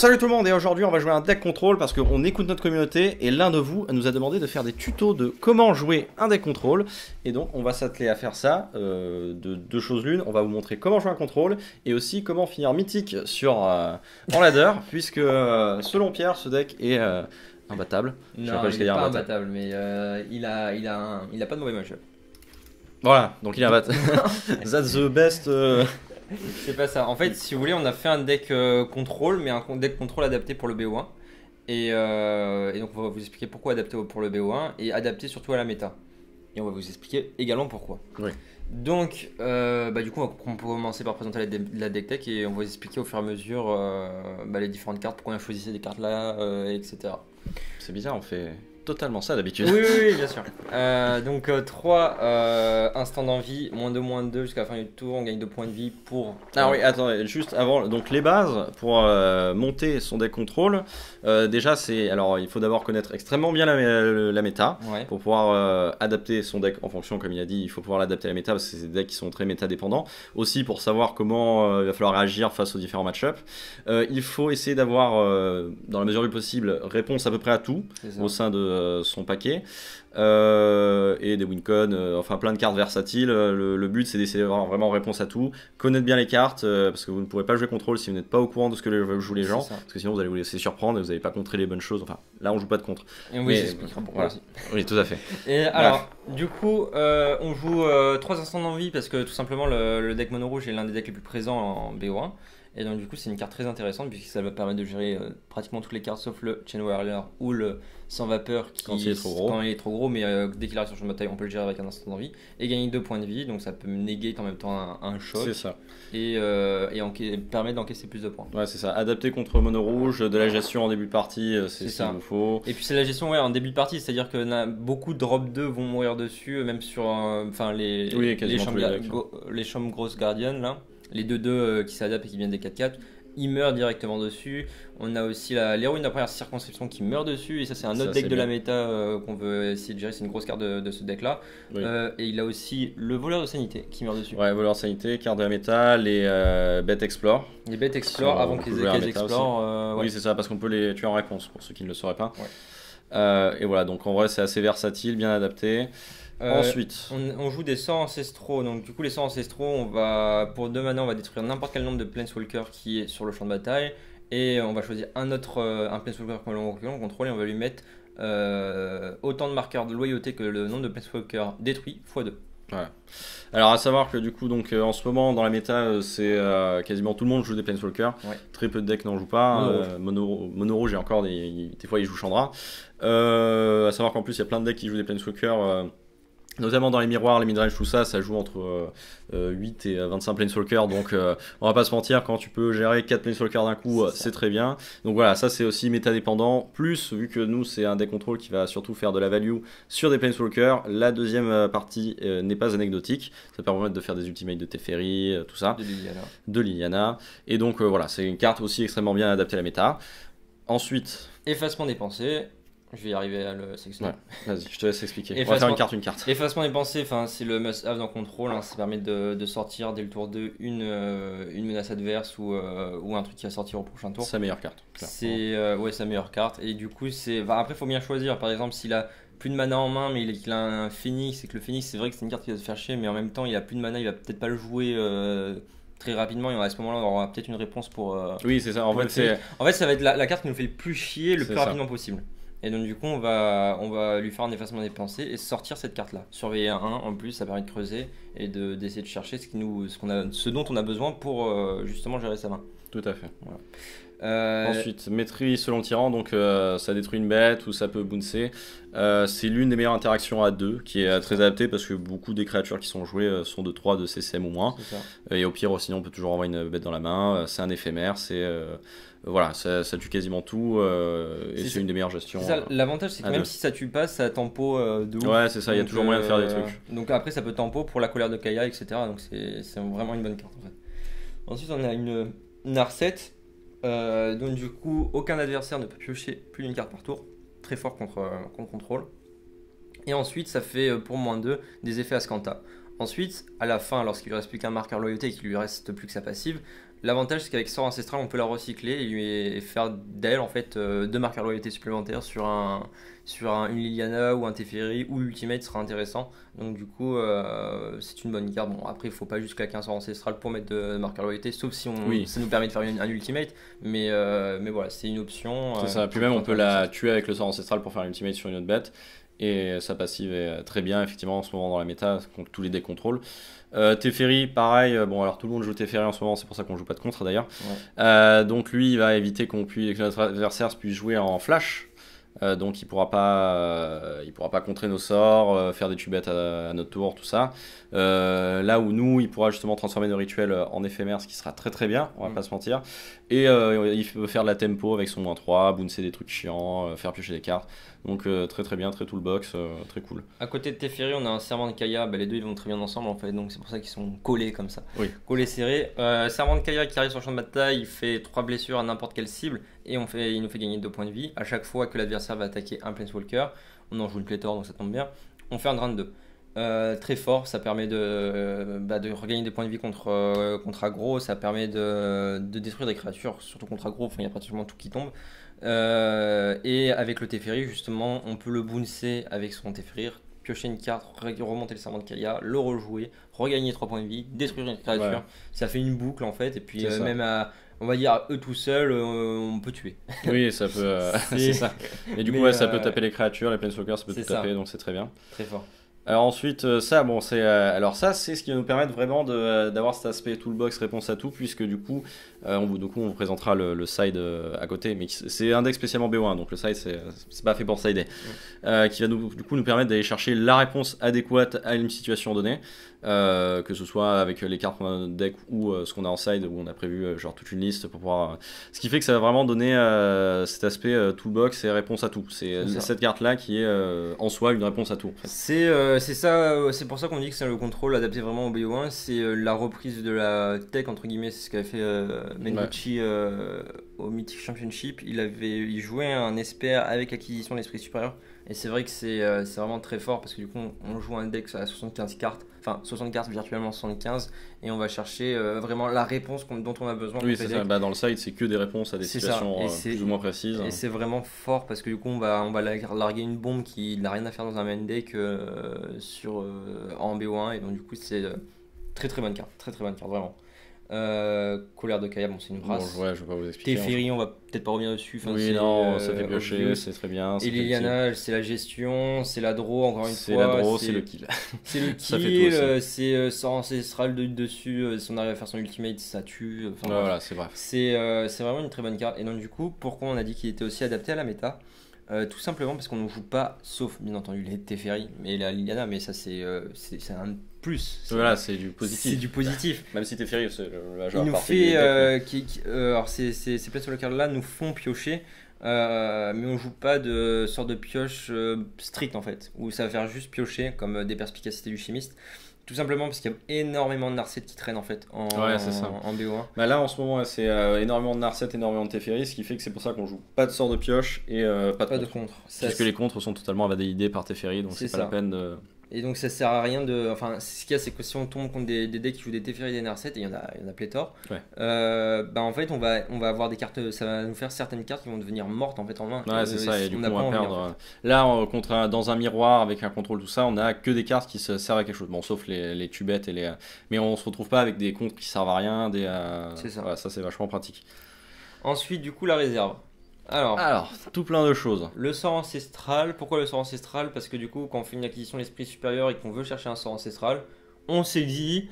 Salut tout le monde, et aujourd'hui on va jouer un deck contrôle parce qu'on écoute notre communauté et l'un de vous nous a demandé de faire des tutos de comment jouer un deck contrôle. Et donc on va s'atteler à faire ça de deux choses l'une. On va vous montrer comment jouer un contrôle et aussi comment finir mythique sur en ladder, puisque selon Pierre ce deck est imbattable. Non, il est pas imbattable, mais il a pas de mauvais match-up. Voilà, donc il est imbattable. That's the best. C'est pas ça. En fait, si vous voulez, on a fait un deck contrôle, mais un deck contrôle adapté pour le BO1. Et donc, on va vous expliquer pourquoi adapté pour le BO1 et adapté surtout à la méta. Et on va vous expliquer également pourquoi. Oui. Donc, du coup, on peut commencer par présenter la deck tech et on va vous expliquer au fur et à mesure les différentes cartes, pourquoi on a choisi ces cartes là, etc. C'est bizarre, on fait totalement ça d'habitude. Oui, bien sûr. Donc 3 instants d'envie, -2 jusqu'à la fin du tour, on gagne 2 points de vie pour... Ah oui, attendez, juste avant, donc les bases pour monter son deck contrôle, déjà c'est, alors il faut d'abord connaître extrêmement bien la méta, Ouais. pour pouvoir adapter son deck en fonction, comme il a dit, il faut pouvoir l'adapter à la méta parce que c'est des decks qui sont très méta dépendants, aussi pour savoir comment il va falloir réagir face aux différents match-ups. Il faut essayer d'avoir, dans la mesure du possible, réponse à peu près à tout au sein de son paquet, et des wincon, enfin plein de cartes versatiles. Le but c'est d'essayer d'avoir vraiment réponse à tout, connaître bien les cartes, parce que vous ne pourrez pas jouer contrôle si vous n'êtes pas au courant de ce que jouent les gens, parce que sinon vous allez vous laisser surprendre et vous n'allez pas contrer les bonnes choses. Enfin là on joue pas de contre. Et oui, j'expliquerai pourquoi aussi. Oui, tout à fait. Et alors, du coup, on joue 3 instants d'envie parce que tout simplement le deck mono rouge est l'un des decks les plus présents en BO1. Et donc du coup c'est une carte très intéressante puisque ça va permettre de gérer pratiquement toutes les cartes sauf le Chain Warrior ou le sans vapeur qui, quand il est trop gros, mais dès qu'il arrive sur le champ de bataille on peut le gérer avec un instant d'envie et gagner 2 points de vie, donc ça peut néguer en même temps un choc. C'est ça. Et permettre d'encaisser plus de points. Ouais, c'est ça, adapté contre mono rouge, de la gestion en début de partie, c'est ce qu'il vous faut. Et puis c'est la gestion en début de partie, c'est-à-dire que beaucoup de drop 2 vont mourir dessus, même sur les chambres grosses gardiennes là. Les 2-2 qui s'adaptent et qui viennent des 4-4, ils meurent directement dessus. On a aussi l'héroïne de la première circonscription qui meurt dessus, et ça c'est un autre deck de la méta qu'on veut essayer de gérer, c'est une grosse carte de ce deck là. Oui. Et il a aussi le voleur de sanité qui meurt dessus. Ouais, voleur de sanité, carte de la méta, les bêtes explore. Les bêtes explore avant qu'ils explorent. Oui, c'est ça, parce qu'on peut les tuer en réponse pour ceux qui ne le sauraient pas. Ouais. Et voilà, donc en vrai c'est assez versatile, bien adapté. Ensuite, on joue des sorts ancestraux. Donc du coup les sorts ancestraux, pour 2 mana on va détruire n'importe quel nombre de planeswalkers qui est sur le champ de bataille, et on va choisir un planeswalker qu'on contrôle et on va lui mettre autant de marqueurs de loyauté que le nombre de planeswalkers détruits x2. Ouais. Alors à savoir que du coup donc en ce moment dans la méta c'est quasiment tout le monde joue des planeswalkers, très peu de decks n'en jouent pas, mono rouge et encore des fois ils jouent Chandra. À savoir qu'en plus il y a plein de decks qui jouent des planeswalkers, notamment dans les miroirs, les midrange, tout ça, ça joue entre 8 et 25 planeswalkers, donc on va pas se mentir, quand tu peux gérer 4 planeswalkers d'un coup, c'est très bien. Donc voilà, ça c'est aussi méta dépendant, plus vu que nous c'est un deck contrôle qui va surtout faire de la value sur des planeswalkers, la deuxième partie n'est pas anecdotique, ça permet de faire des ultimates de Teferi, tout ça, de Liliana, et donc voilà, c'est une carte aussi extrêmement bien adaptée à la méta. Ensuite, effacement des pensées. Je vais y arriver à le sélectionner. Ouais, vas-y, je te laisse expliquer. On va faire une carte. Effacement des pensées, c'est le must-have dans Control. Ça permet de sortir dès le tour 2 une menace adverse ou un truc qui va sortir au prochain tour. Sa meilleure carte. C'est sa meilleure carte. Et du coup, après, il faut bien choisir. Par exemple, s'il a plus de mana en main, mais qu'il a un phénix, et que le phénix, c'est vrai que c'est une carte qui va se faire chier, mais en même temps, il a plus de mana, il va peut-être pas le jouer très rapidement, et à ce moment-là, on aura peut-être une réponse pour. Oui, c'est ça. En fait, ça va être la carte qui nous fait le plus chier le plus rapidement possible. Et donc du coup on va lui faire un effacement des pensées et sortir cette carte là. Surveiller un 1 en plus, ça permet de creuser et d'essayer de chercher ce dont on a besoin pour justement gérer sa main. Tout à fait. Voilà. Ensuite, maîtrise selon le tyran, donc ça détruit une bête ou ça peut bouncer. C'est l'une des meilleures interactions à 2 qui est très adaptée parce que beaucoup des créatures qui sont jouées sont de 3 de CCM ou moins. Et au pire, sinon on peut toujours envoyer une bête dans la main. C'est un éphémère, voilà, ça tue quasiment tout et c'est une des meilleures gestions. L'avantage c'est que même si ça tue pas, ça tempo de ouf. Ouais, c'est ça, il y a toujours moyen de faire des trucs. Donc après ça peut tempo pour la colère de Kaya, etc. Donc c'est vraiment une bonne carte en fait. Ensuite on a une Narset, donc du coup aucun adversaire ne peut piocher plus d'une carte par tour. Très fort contre contrôle. Et ensuite ça fait pour -2 des effets Ascanta. Ensuite, à la fin, lorsqu'il lui reste plus qu'un marqueur loyauté et qu'il lui reste plus que sa passive, L'avantage, c'est qu'avec Sort Ancestral, on peut la recycler et faire d'elle en fait 2 marqueurs loyauté supplémentaires sur une Liliana ou un Teferi, ou Ultimate sera intéressant. Donc du coup, c'est une bonne carte. Bon, après, il faut pas juste claquer un Sort Ancestral pour mettre de marqueurs loyauté, sauf si ça nous permet de faire un Ultimate. Mais voilà, c'est une option. C'est ça. Puis même, on peut la tuer avec le Sort Ancestral pour faire un Ultimate sur une autre bête. Et sa passive est très bien, effectivement, en ce moment dans la méta, contre tous les decks contrôle. Teferi, pareil, bon alors tout le monde joue Teferi en ce moment, c'est pour ça qu'on joue pas de contre d'ailleurs. Donc lui, il va éviter que notre adversaire puisse jouer en flash. Donc il pourra pas contrer nos sorts, faire des tubettes à notre tour, tout ça. Là où nous, il pourra justement transformer nos rituels en éphémères, ce qui sera très très bien, on va pas se mentir. Et il peut faire de la tempo avec son -3, bouncer des trucs chiants, faire piocher des cartes. Donc très très bien, très toolbox, très cool. À côté de Teferi, on a un Serment de Kaya, les deux ils vont très bien ensemble en fait, donc c'est pour ça qu'ils sont collés comme ça. Collés serrés. Serment de Kaya qui arrive sur le champ de bataille, il fait 3 blessures à n'importe quelle cible et il nous fait gagner 2 points de vie. À chaque fois que l'adversaire va attaquer un Planeswalker, on en joue une pléthore donc ça tombe bien, on fait un drain de 2. Très fort, ça permet de regagner des points de vie contre aggro, ça permet de détruire des créatures, surtout contre aggro, il y a pratiquement tout qui tombe. Et avec le Teferi, justement, on peut le bouncer avec son Teferi, piocher une carte, remonter le Serment de Kaya, le rejouer, regagner 3 points de vie, détruire une créature. Ça fait une boucle en fait, et puis même on va dire eux tout seuls, on peut tuer. Oui, ça peut. C'est ça. Et du coup, ça peut taper les créatures, les Planeswalkers, ça peut tout taper, donc c'est très bien. Très fort. Alors ensuite, ça c'est ce qui va nous permettre vraiment d'avoir cet aspect toolbox réponse à tout, puisque du coup, on vous présentera le side à côté, mais c'est un deck spécialement BO1, donc le side c'est pas fait pour sider, qui va du coup nous permettre d'aller chercher la réponse adéquate à une situation donnée, que ce soit avec les cartes qu'on a dans notre deck ou ce qu'on a en side, où on a prévu genre toute une liste pour pouvoir. Ce qui fait que ça va vraiment donner cet aspect toolbox et réponse à tout. C'est cette carte là qui est en soi une réponse à tout. En fait. C'est ça, c'est pour ça qu'on dit que c'est le contrôle adapté vraiment au BO1, c'est la reprise de la tech entre guillemets, c'est ce qu'avait fait Menguchi au Mythic Championship. Il jouait un Esper avec acquisition d'esprit supérieur, et c'est vrai que c'est vraiment très fort parce que du coup on joue un deck à 75 cartes, enfin 60 cartes virtuellement 75, et on va chercher vraiment la réponse dont on a besoin. Oui, c'est ça. Dans le side, c'est que des réponses à des situations plus ou moins précises. Et c'est vraiment fort parce que du coup on va larguer une bombe qui n'a rien à faire dans un main deck en BO1, et donc du coup c'est très très bonne carte, vraiment. Colère de Kaya, bon, c'est une race. Bon, je vais pas vous expliquer. Teferi, on va peut-être pas revenir dessus. Ça fait piocher, c'est très bien. Et Liliana, c'est la gestion, c'est la draw, encore une fois. C'est la draw, c'est le kill. C'est le kill, c'est Sort Ancestral dessus, si on arrive à faire son ultimate, ça tue. Voilà, c'est bref. C'est vraiment une très bonne carte. Et donc, du coup, pourquoi on a dit qu'il était aussi adapté à la méta ? Tout simplement parce qu'on ne joue pas, sauf bien entendu les Teferi et la Liliana, mais ça c'est un plus. Voilà, c'est du positif. C'est du positif. Même si Teferi, c'est le genre. Il nous fait. Alors, ces Planeswalkers là nous font piocher, mais on joue pas de sorte de pioche stricte en fait, où ça va faire juste piocher comme des perspicacités du chimiste. Tout simplement parce qu'il y a énormément de Narset qui traînent en fait en BO1. Là en ce moment c'est énormément de Narset, énormément de Teferi, ce qui fait que c'est pour ça qu'on joue pas de sort de pioche et pas de contre. Puisque les contres sont totalement invalidés par Teferi, donc c'est pas la peine de. Et donc ça sert à rien de. Enfin, ce qu'il y a, c'est que si on tombe contre des decks qui jouent des Teferi et des Narset, et il y en a pléthore, en fait on va avoir des cartes, ça va nous faire certaines cartes qui vont devenir mortes en fait en main. Ouais, c'est ça, et du coup on va perdre. En fait. Là, dans un miroir avec un contrôle, tout ça, on a que des cartes qui se servent à quelque chose. Bon, sauf les tubettes et les. Mais on se retrouve pas avec des contres qui servent à rien. C'est ça. Voilà, ça c'est vachement pratique. Ensuite, du coup, la réserve. Alors, tout plein de choses. Le sort ancestral. Pourquoi le sort ancestral ? Parce que du coup, quand on fait une acquisition de l'esprit supérieur et qu'on veut chercher un sort ancestral, on s'est dit,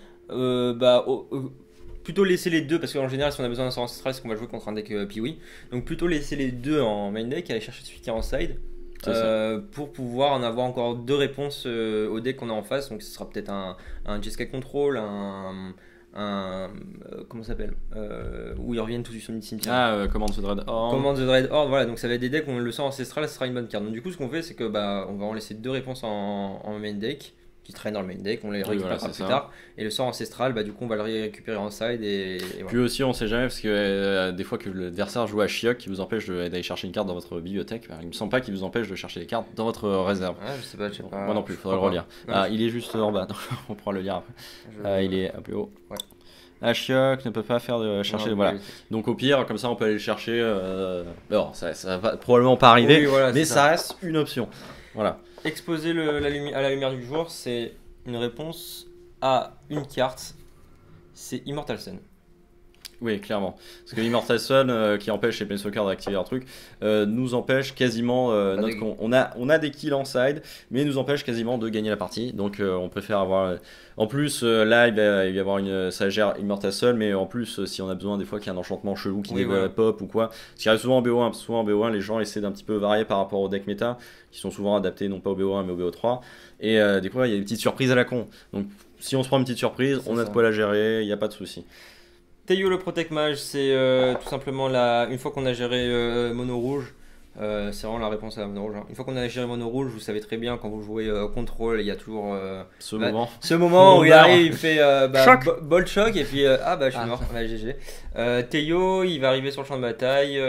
plutôt laisser les deux, parce qu'en général, si on a besoin d'un sort ancestral, c'est qu'on va jouer contre un deck Piwi. Donc plutôt laisser les deux en main deck et aller chercher celui qui est en side. Pour pouvoir en avoir encore 2 réponses au deck qu'on a en face. Donc ce sera peut-être un Jeskai Control, comment ça s'appelle, où ils reviennent tous du Sommet Cimetière. Command the Dread Horde. Command the Dread Horde, voilà, donc ça va être des decks où le sort ancestral, ça sera une bonne carte. Donc du coup ce qu'on fait, c'est que on va en laisser 2 réponses en main deck qui traînent dans le main deck, on les récupérera plus tard, et le sort ancestral, du coup on va le récupérer en side et voilà. Puis aussi on sait jamais, parce que des fois que l'adversaire joue à Shiok qui vous empêche d'aller chercher une carte dans votre bibliothèque, il me semble pas qu'il vous empêche de chercher des cartes dans votre réserve. Je sais pas. Moi non plus, faudrait le relire. Il est juste en bas, donc on pourra le lire après. Il est un peu haut. Ashiok ne peut pas faire de chercher. Voilà. Donc au pire, comme ça, on peut aller le chercher. Alors, ça va probablement pas arriver, voilà, mais ça reste une option. Voilà. Exposer à la lumière du jour, c'est une réponse à une carte. C'est Immortal Sun. Oui, clairement. Parce que Immortal Sun, qui empêche les Planeswalkers d'activer leur truc, nous empêche quasiment. On a des kills en side, mais nous empêche quasiment de gagner la partie. Donc on préfère avoir. En plus, là, il va y avoir ça gère Immortal Sun, mais en plus, si on a besoin des fois qu'il y a un enchantement chelou qui pop ou quoi. Ce qui arrive souvent en BO1, souvent en BO1, les gens essaient d'un petit peu varier par rapport au deck méta, qui sont souvent adaptés non pas au BO1 mais au BO3. Et des fois, il y a des petites surprises à la con. Donc si on se prend une petite surprise, on a de quoi la gérer, il n'y a pas de souci. Teio le Protect Mage, c'est tout simplement une fois qu'on a géré mono rouge, c'est vraiment la réponse à la mono rouge. Hein. Une fois qu'on a géré mono rouge, vous savez très bien quand vous jouez contrôle, il y a toujours ce moment où il arrive, il fait bolt shock et puis je suis mort, GG. Teio, il va arriver sur le champ de bataille,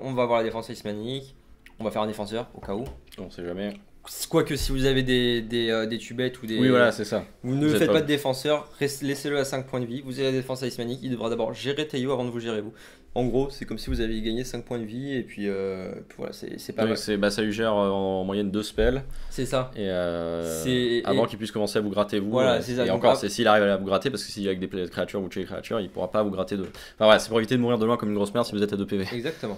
on va avoir la défense ismanique, on va faire un défenseur au cas où. On sait jamais. Quoique si vous avez des tubettes ou des... Oui voilà c'est ça. Vous ne faites pas de défenseur, laissez-le à 5 points de vie, vous avez la défense ismanique, il devra d'abord gérer Teio avant de vous gérer vous. En gros c'est comme si vous aviez gagné 5 points de vie et puis voilà c'est pas mal. Ça lui gère en moyenne 2 spells. C'est ça. Et avant qu'il puisse commencer à vous gratter vous. Voilà c'est ça. Et encore c'est s'il arrive à vous gratter parce que s'il est avec des créatures, vous tuez les créatures, il pourra pas vous gratter de... Enfin voilà c'est pour éviter de mourir de loin comme une grosse merde si vous êtes à 2 PV. Exactement.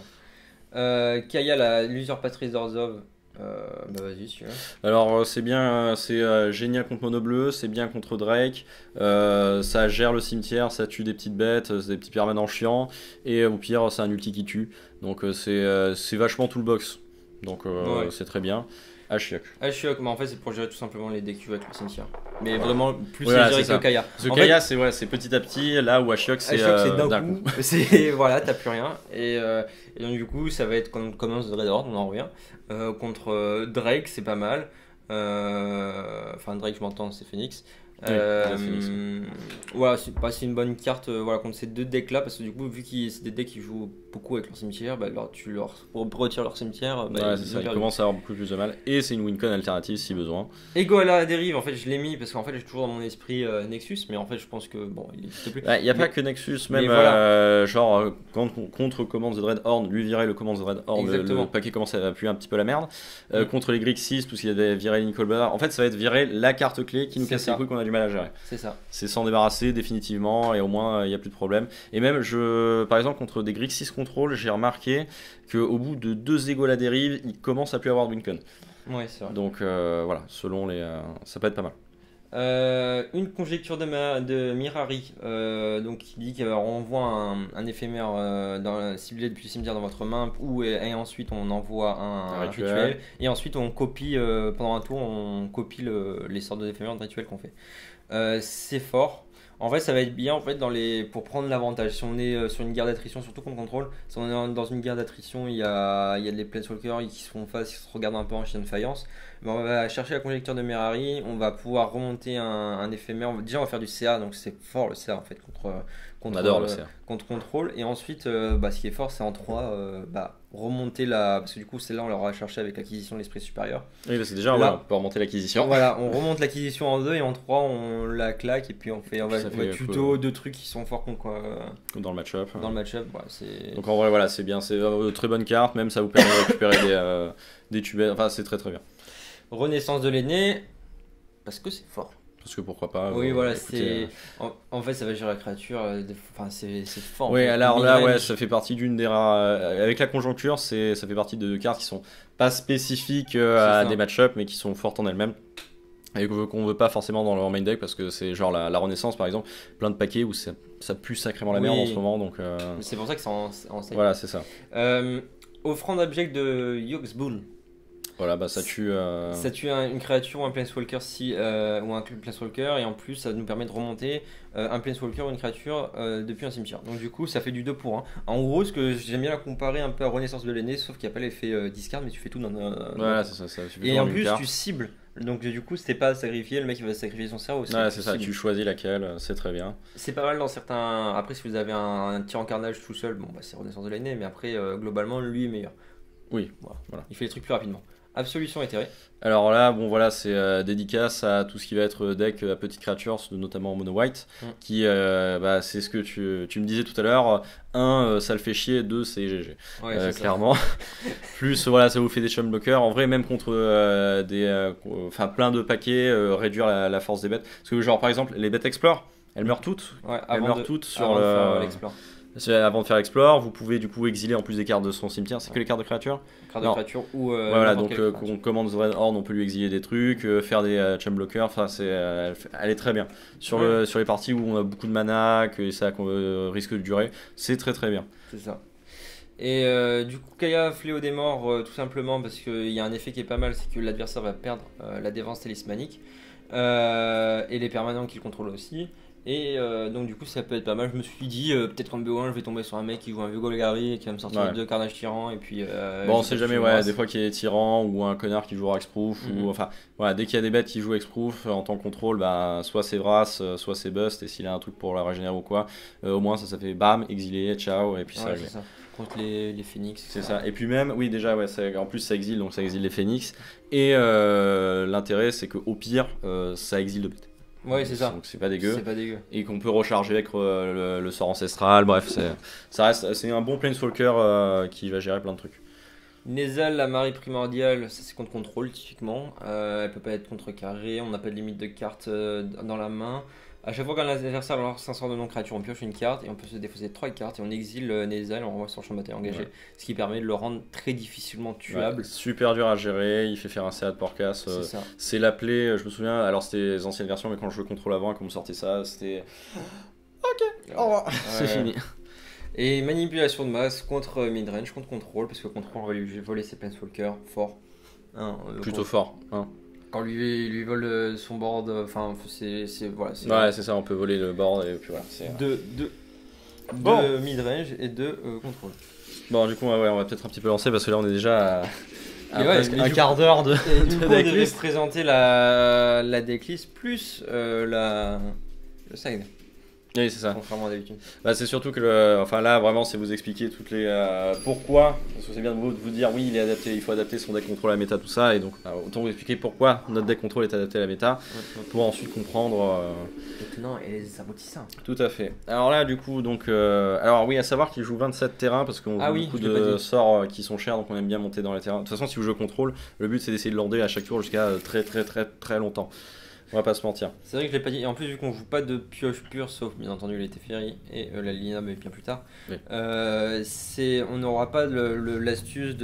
Kaya l'usurpatrice d'Orzhov. Vas-y, celui-là. Alors c'est bien, c'est génial contre Mono Bleu, c'est bien contre Drake, ça gère le cimetière, ça tue des petites bêtes, c'est des petits permanents chiants, et au pire c'est un ulti qui tue, donc c'est vachement tout le box, donc c'est très bien. Ashiok, mais en fait c'est pour gérer tout simplement les DQ avec le cimetière. Mais vraiment plus c'est géré que Kaya. Parce que Kaya c'est petit à petit, là où Ashiok c'est d'un coup. Voilà, t'as plus rien. Et donc du coup ça va être comme commence Dreadhorde, on en revient. Contre Drake c'est pas mal. Enfin Drake je m'entends, c'est Phoenix. Voilà, c'est une bonne carte voilà, contre ces deux decks là parce que du coup vu que c'est des decks qui jouent beaucoup avec leur cimetière, tu leur retires leur cimetière, ils commencent à avoir beaucoup plus de mal et c'est une win-con alternative si besoin. Ego à la dérive, en fait je l'ai mis parce qu'en fait j'ai toujours dans mon esprit Nexus, mais en fait je pense que bon il n'existe plus. Il n'y a pas que Nexus, même genre contre Commands the Dreadhorde, lui virer le Commands the Dreadhorde, le paquet commence à appuyer un petit peu la merde. Contre les Grixis, tout ce qu'il y a viré Nicole en fait ça va être virer la carte clé qui nous casse les couilles qu'on a du mal à gérer. C'est ça. C'est s'en débarrasser définitivement et au moins il n'y a plus de problème. Et même par exemple contre des Grixis Control, j'ai remarqué qu'au bout de 2 égos à la dérive, il commence à plus avoir de wincon. Ouais, c'est vrai. Donc voilà, selon ça peut être pas mal. Une conjecture de Mirari donc qui dit qu'elle renvoie un éphémère ciblé depuis le cimetière dans votre main et ensuite on envoie un rituel et ensuite on copie pendant un tour on copie les sortes d'éphémères de rituels qu'on fait. C'est fort. En fait, ça va être bien en fait pour prendre l'avantage. Si on est sur une guerre d'attrition, surtout contre contrôle, si on est dans une guerre d'attrition, il y a des Planeswalkers qui se font face, qui se regardent un peu en chien de faïence. Mais on va chercher la conjecture de Mirari, on va pouvoir remonter un éphémère. Déjà, on va faire du CA, donc c'est fort le CA en fait on adore le CA. Contre contrôle. Et ensuite, ce qui est fort, c'est en 3, remonter parce que du coup, celle-là, on l'aura cherché avec l'acquisition de l'esprit supérieur. Oui, c'est déjà, là, on peut remonter l'acquisition. Voilà, on remonte l'acquisition en 2 et en 3, on la claque et puis on va tuto 2 trucs qui sont forts dans le match-up. Dans le match-up, donc en vrai, voilà, c'est bien, c'est une très bonne carte, même ça vous permet de récupérer des tubettes, enfin, c'est très très bien. Renaissance de l'aîné, parce que c'est fort. Parce que pourquoi pas. Oui, voilà, en fait, ça va gérer la créature, c'est fort. Oui, alors là, ouais, ça fait partie d'une des rares. Avec la conjoncture, ça fait partie de cartes qui sont pas spécifiques à des match-up, mais qui sont fortes en elles-mêmes. Et qu'on veut pas forcément dans leur main deck, parce que c'est genre la Renaissance, par exemple, plein de paquets où ça pue sacrément la merde en ce moment. Donc, c'est pour ça que c'est en save. Voilà, c'est ça. Offrande abject de Yogsbull. Voilà, ça tue. Ça tue une créature ou un Planeswalker ou un Planeswalker, et en plus ça nous permet de remonter un Planeswalker ou une créature depuis un cimetière. Donc du coup ça fait du 2 pour 1. En gros, ce que j'aime bien la comparer un peu à Renaissance de l'aîné, sauf qu'il n'y a pas l'effet discard, mais tu fais tout dans voilà, c'est ça. Et en plus tu cibles. Donc du coup c'était pas sacrifier, le mec il va sacrifier son cerveau. Ouais, c'est ça, tu choisis laquelle, c'est très bien. C'est pas mal dans certains. Après, si vous avez un tir en carnage tout seul, c'est Renaissance de l'aîné, mais après globalement lui est meilleur. Oui, voilà. Il fait les trucs plus rapidement. Absolution éthérée. Alors là, bon voilà, c'est dédicace à tout ce qui va être deck à petites créatures, notamment en mono white, qui, c'est ce que tu me disais tout à l'heure. Un, ça le fait chier, deux, c'est GG. Ouais, clairement. Plus, voilà, ça vous fait des chum blockers. En vrai, même contre plein de paquets, réduire la force des bêtes. Parce que, genre, par exemple, les bêtes explore, elles meurent toutes. Ouais, elles meurent toutes sur l'explore. Avant de faire Explore, vous pouvez du coup exiler en plus des cartes de son cimetière. C'est que les cartes de créatures. Cartes de créatures ou. Voilà, donc on commande Dreadhorde, on peut lui exiler des trucs, faire des chum blockers. Enfin, elle est très bien. Sur les parties où on a beaucoup de mana, que ça risque de durer, c'est très très bien. C'est ça. Et du coup, Kaya Fléau des Morts, tout simplement parce qu'il y a un effet qui est pas mal, c'est que l'adversaire va perdre la défense talismanique et les permanents qu'il contrôle aussi. Et donc du coup ça peut être pas mal. Je me suis dit peut-être qu'en BO1 je vais tomber sur un mec qui joue un vieux Golgari et qui va me sortir 2 Carnage Tyran et puis bon on sait jamais, des fois qu'il y a des tyrans ou un connard qui joue Hexproof ou enfin voilà, dès qu'il y a des bêtes qui jouent Hexproof en tant que contrôle, soit c'est Vras, soit c'est Bust, et s'il a un truc pour la régénérer ou quoi, au moins ça fait bam, exilé, ciao, et puis ça. Contre les phénix. C'est ça. Et puis même, oui déjà, en plus ça exile, donc ça exile les phénix. Et l'intérêt c'est qu'au pire, ça exile de bêtes. Ouais, c'est ça. Donc c'est pas dégueu. C'est pas dégueu. Et qu'on peut recharger avec le sort ancestral. Bref, c'est un bon Planeswalker qui va gérer plein de trucs. Nézal, la Marie primordiale, ça c'est contre contrôle typiquement. Elle peut pas être contrecarrée, on n'a pas de limite de cartes dans la main. À chaque fois qu'un adversaire lance 500 de non-créature, on pioche une carte et on peut se défausser 3 cartes et on exile Nézal et on renvoie sur le champ de bataille engagé. Ce qui permet de le rendre très difficilement tuable. Super dur à gérer, il fait faire un CA de Porcas. C'est l'appelé, je me souviens, alors c'était les anciennes versions, mais quand je jouais contrôle avant et qu'on me sortait ça, c'était. Ok, au revoir. C'est fini. Et manipulation de masse contre midrange, contre contrôle, parce que contrôle on va lui voler ses Planeswalkers fort. Plutôt fort. Quand lui vole son board, enfin c'est ça, on peut voler le board et puis voilà. Deux midrange et 2 contrôle. Bon, du coup, on va peut-être un petit peu lancer parce que là on est déjà à presque un quart d'heure de decklist. On présenter la decklist plus le side. Oui, c'est ça. Contrairement à d'habitude. C'est surtout que là vraiment c'est vous expliquer toutes les pourquoi, parce que c'est bien de vous dire oui il est adapté, il faut adapter son deck contrôle à la méta, tout ça, et donc autant vous expliquer pourquoi notre deck contrôle est adapté à la méta pour ensuite comprendre maintenant et les aboutissants. Tout à fait. Alors là du coup donc alors oui, à savoir qu'il joue 27 terrains parce qu'on joue beaucoup de sorts qui sont chers, donc on aime bien monter dans les terrains. De toute façon si vous jouez contrôle, le but c'est d'essayer de lander à chaque tour jusqu'à très très très très longtemps. On va pas se mentir. C'est vrai que je l'ai pas dit. Et en plus, vu qu'on joue pas de pioche pure, sauf bien entendu les Teferi et la Lina, mais bien plus tard, on n'aura pas l'astuce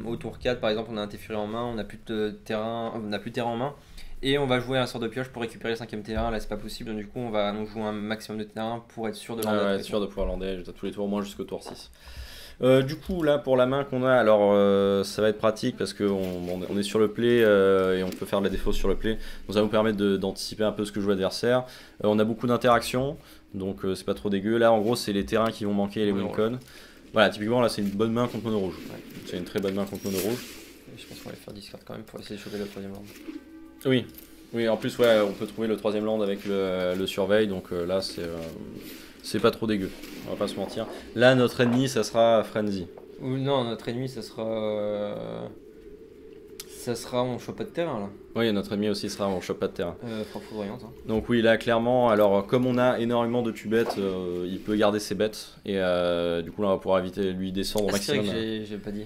au tour 4, par exemple, on a un Teferi en main, on n'a plus de terrain en main, et on va jouer un sort de pioche pour récupérer le 5ème terrain. Là, c'est pas possible, donc du coup, on joue un maximum de terrain pour être sûr de lander. Être sûr de pouvoir lander tous les tours, au moins jusqu'au tour 6. Du coup là pour la main qu'on a, alors ça va être pratique parce qu'on est sur le play et on peut faire de la défausse sur le play, donc ça va nous permettre d'anticiper un peu ce que joue l'adversaire. On a beaucoup d'interactions, donc c'est pas trop dégueu. Là en gros c'est les terrains qui vont manquer et les wincons. Voilà, typiquement là c'est une bonne main contre mono rouge. C'est une très bonne main contre mono rouge. Je pense qu'on va faire discard quand même pour essayer de choper le 3ème land. Oui, en plus on peut trouver le 3ème land avec le surveil, donc là c'est pas trop dégueu, on va pas se mentir. Là, notre ennemi, ça sera Frenzy. Ou non, notre ennemi, ça sera on chope pas de terrain là. Oui, notre ennemi aussi sera on chope pas de terrain. Frappe foudroyante. Donc oui, là clairement, alors comme on a énormément de tubettes, il peut garder ses bêtes et du coup là on va pouvoir éviter lui descendre au maximum. C'est vrai que j'ai pas dit.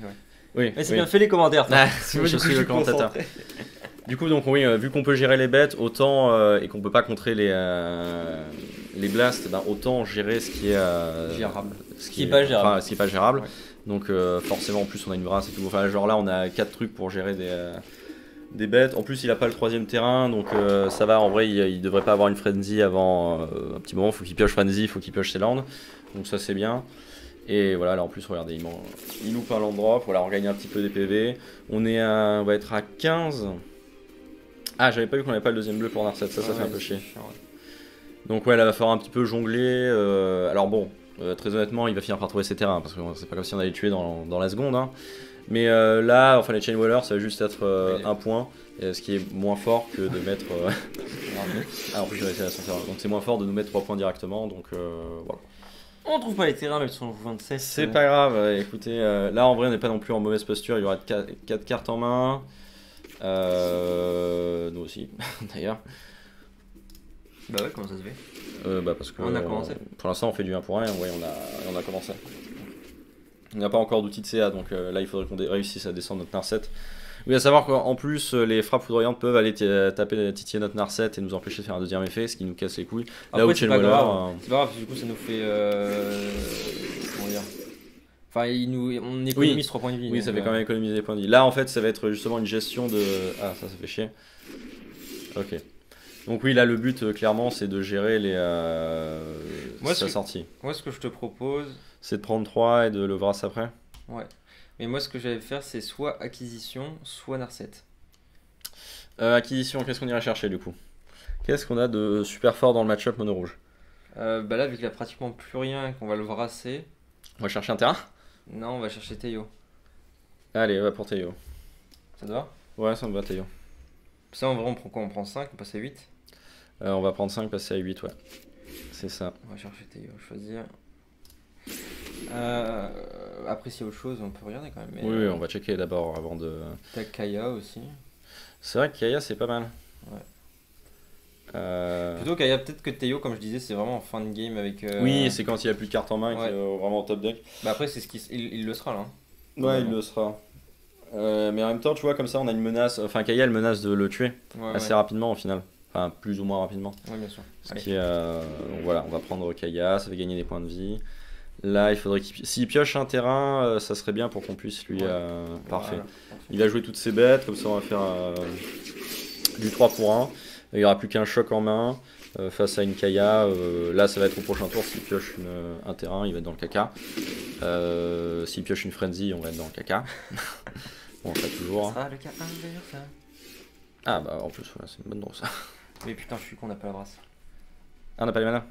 Oui. Mais c'est bien fait les commentaires. Je suis le commentateur. Du coup donc oui, vu qu'on peut gérer les bêtes autant et qu'on peut pas contrer les blasts, autant gérer ce qui est gérable. Ce qui est pas gérable. Ouais. Donc forcément en plus on a une brasse et tout. Enfin genre là on a 4 trucs pour gérer des bêtes. En plus il a pas le 3ème terrain, donc ça va. En vrai il devrait pas avoir une frenzy avant un petit moment. Faut qu'il pioche frenzy, faut qu'il pioche ses lands. Donc ça c'est bien. Et voilà, là en plus regardez, il loupe un land drop. Voilà, on gagne un petit peu des PV. On va être à 15. Ah, j'avais pas vu qu'on avait pas le 2ème bleu pour Narset, ça fait un peu chier. Donc ouais, là va falloir un petit peu jongler. Alors bon, très honnêtement, il va finir par trouver ses terrains parce que c'est pas comme si on allait le tuer dans la seconde. Hein. Mais là, enfin les Chainwallers, ça va juste être un point, ce qui est moins fort que de mettre. Ah, en plus j'ai réussi à s'en faire. Donc c'est moins fort de nous mettre 3 points directement. Donc voilà. On trouve pas les terrains, mais ils sont 27. C'est pas grave, écoutez, là en vrai on n'est pas non plus en mauvaise posture, il y aura 4 cartes en main. Nous aussi, d'ailleurs. Bah ouais, comment ça se fait Bah parce que on a commencé. Pour l'instant on fait du 1 pour 1, ouais, on a commencé. On n'a pas encore d'outil de CA, donc là il faudrait qu'on réussisse à descendre notre Narset. Oui, à savoir qu'en plus, les frappes foudroyantes peuvent aller titiller notre Narset et nous empêcher de faire un deuxième effet, ce qui nous casse les couilles. Après, là où Chainwheeler. C'est pas grave, parce que du coup, ça nous fait. Comment dire. Enfin, on économise 3 points de vie. Oui, ça fait quand même économiser des points de vie. Là, en fait, ça va être justement une gestion de. Ah, ça fait chier. Ok. Donc, oui, là, le but, clairement, c'est de gérer sa sortie. Moi, ce que je te propose. C'est de prendre 3 et de le vrasser après. Ouais. Mais moi, ce que j'allais faire, c'est soit acquisition, soit Narset. Acquisition, qu'est-ce qu'on irait chercher du coup? Qu'est-ce qu'on a de super fort dans le match-up mono rouge? Bah là, vu qu'il a pratiquement plus rien et qu'on va le vrasser. On va chercher un terrain? Non, on va chercher Teio. Allez, va pour Teio. Ça te va? Ouais, ça me va, Teio. Ça, en vrai, on prend quoi? On prend 5, on passe à 8? On va prendre 5, passer à 8, ouais. C'est ça. On va chercher Teio, choisir. Après, s'il y a autre chose, on peut regarder quand même. Mais oui, on va checker d'abord avant de. T'as Kaya aussi. C'est vrai que Kaya, c'est pas mal. Ouais. Plutôt Kaya, peut-être que Teio, comme je disais, c'est vraiment en fin de game avec. Oui, c'est quand il n'y a plus de cartes en main, ouais. Qui est vraiment top deck. Bah après, c'est ce il le sera là. Hein. Ouais, il le sera. Mais en même temps, tu vois, comme ça, on a une menace. Enfin, Kaya, elle menace de le tuer assez rapidement au final. Enfin, plus ou moins rapidement. Ouais, bien sûr. Ce qui est, voilà, on va prendre Kaya, ça fait gagner des points de vie. Là, il faudrait s'il pioche un terrain, ça serait bien pour qu'on puisse lui. Parfait. Voilà. Il va jouer toutes ses bêtes, comme ça on va faire du 3 pour 1. Il n'y aura plus qu'un choc en main face à une Kaya. Là, ça va être au prochain tour. S'il pioche un terrain, il va être dans le caca. S'il pioche une frenzy, on va être dans le caca. Bon, ça toujours. Ça le cas inverse, ça. Ah, bah en plus, voilà, c'est une bonne drôle ça. Mais putain, je suis con, on n'a pas la brasse. Ah, on n'a pas les manas.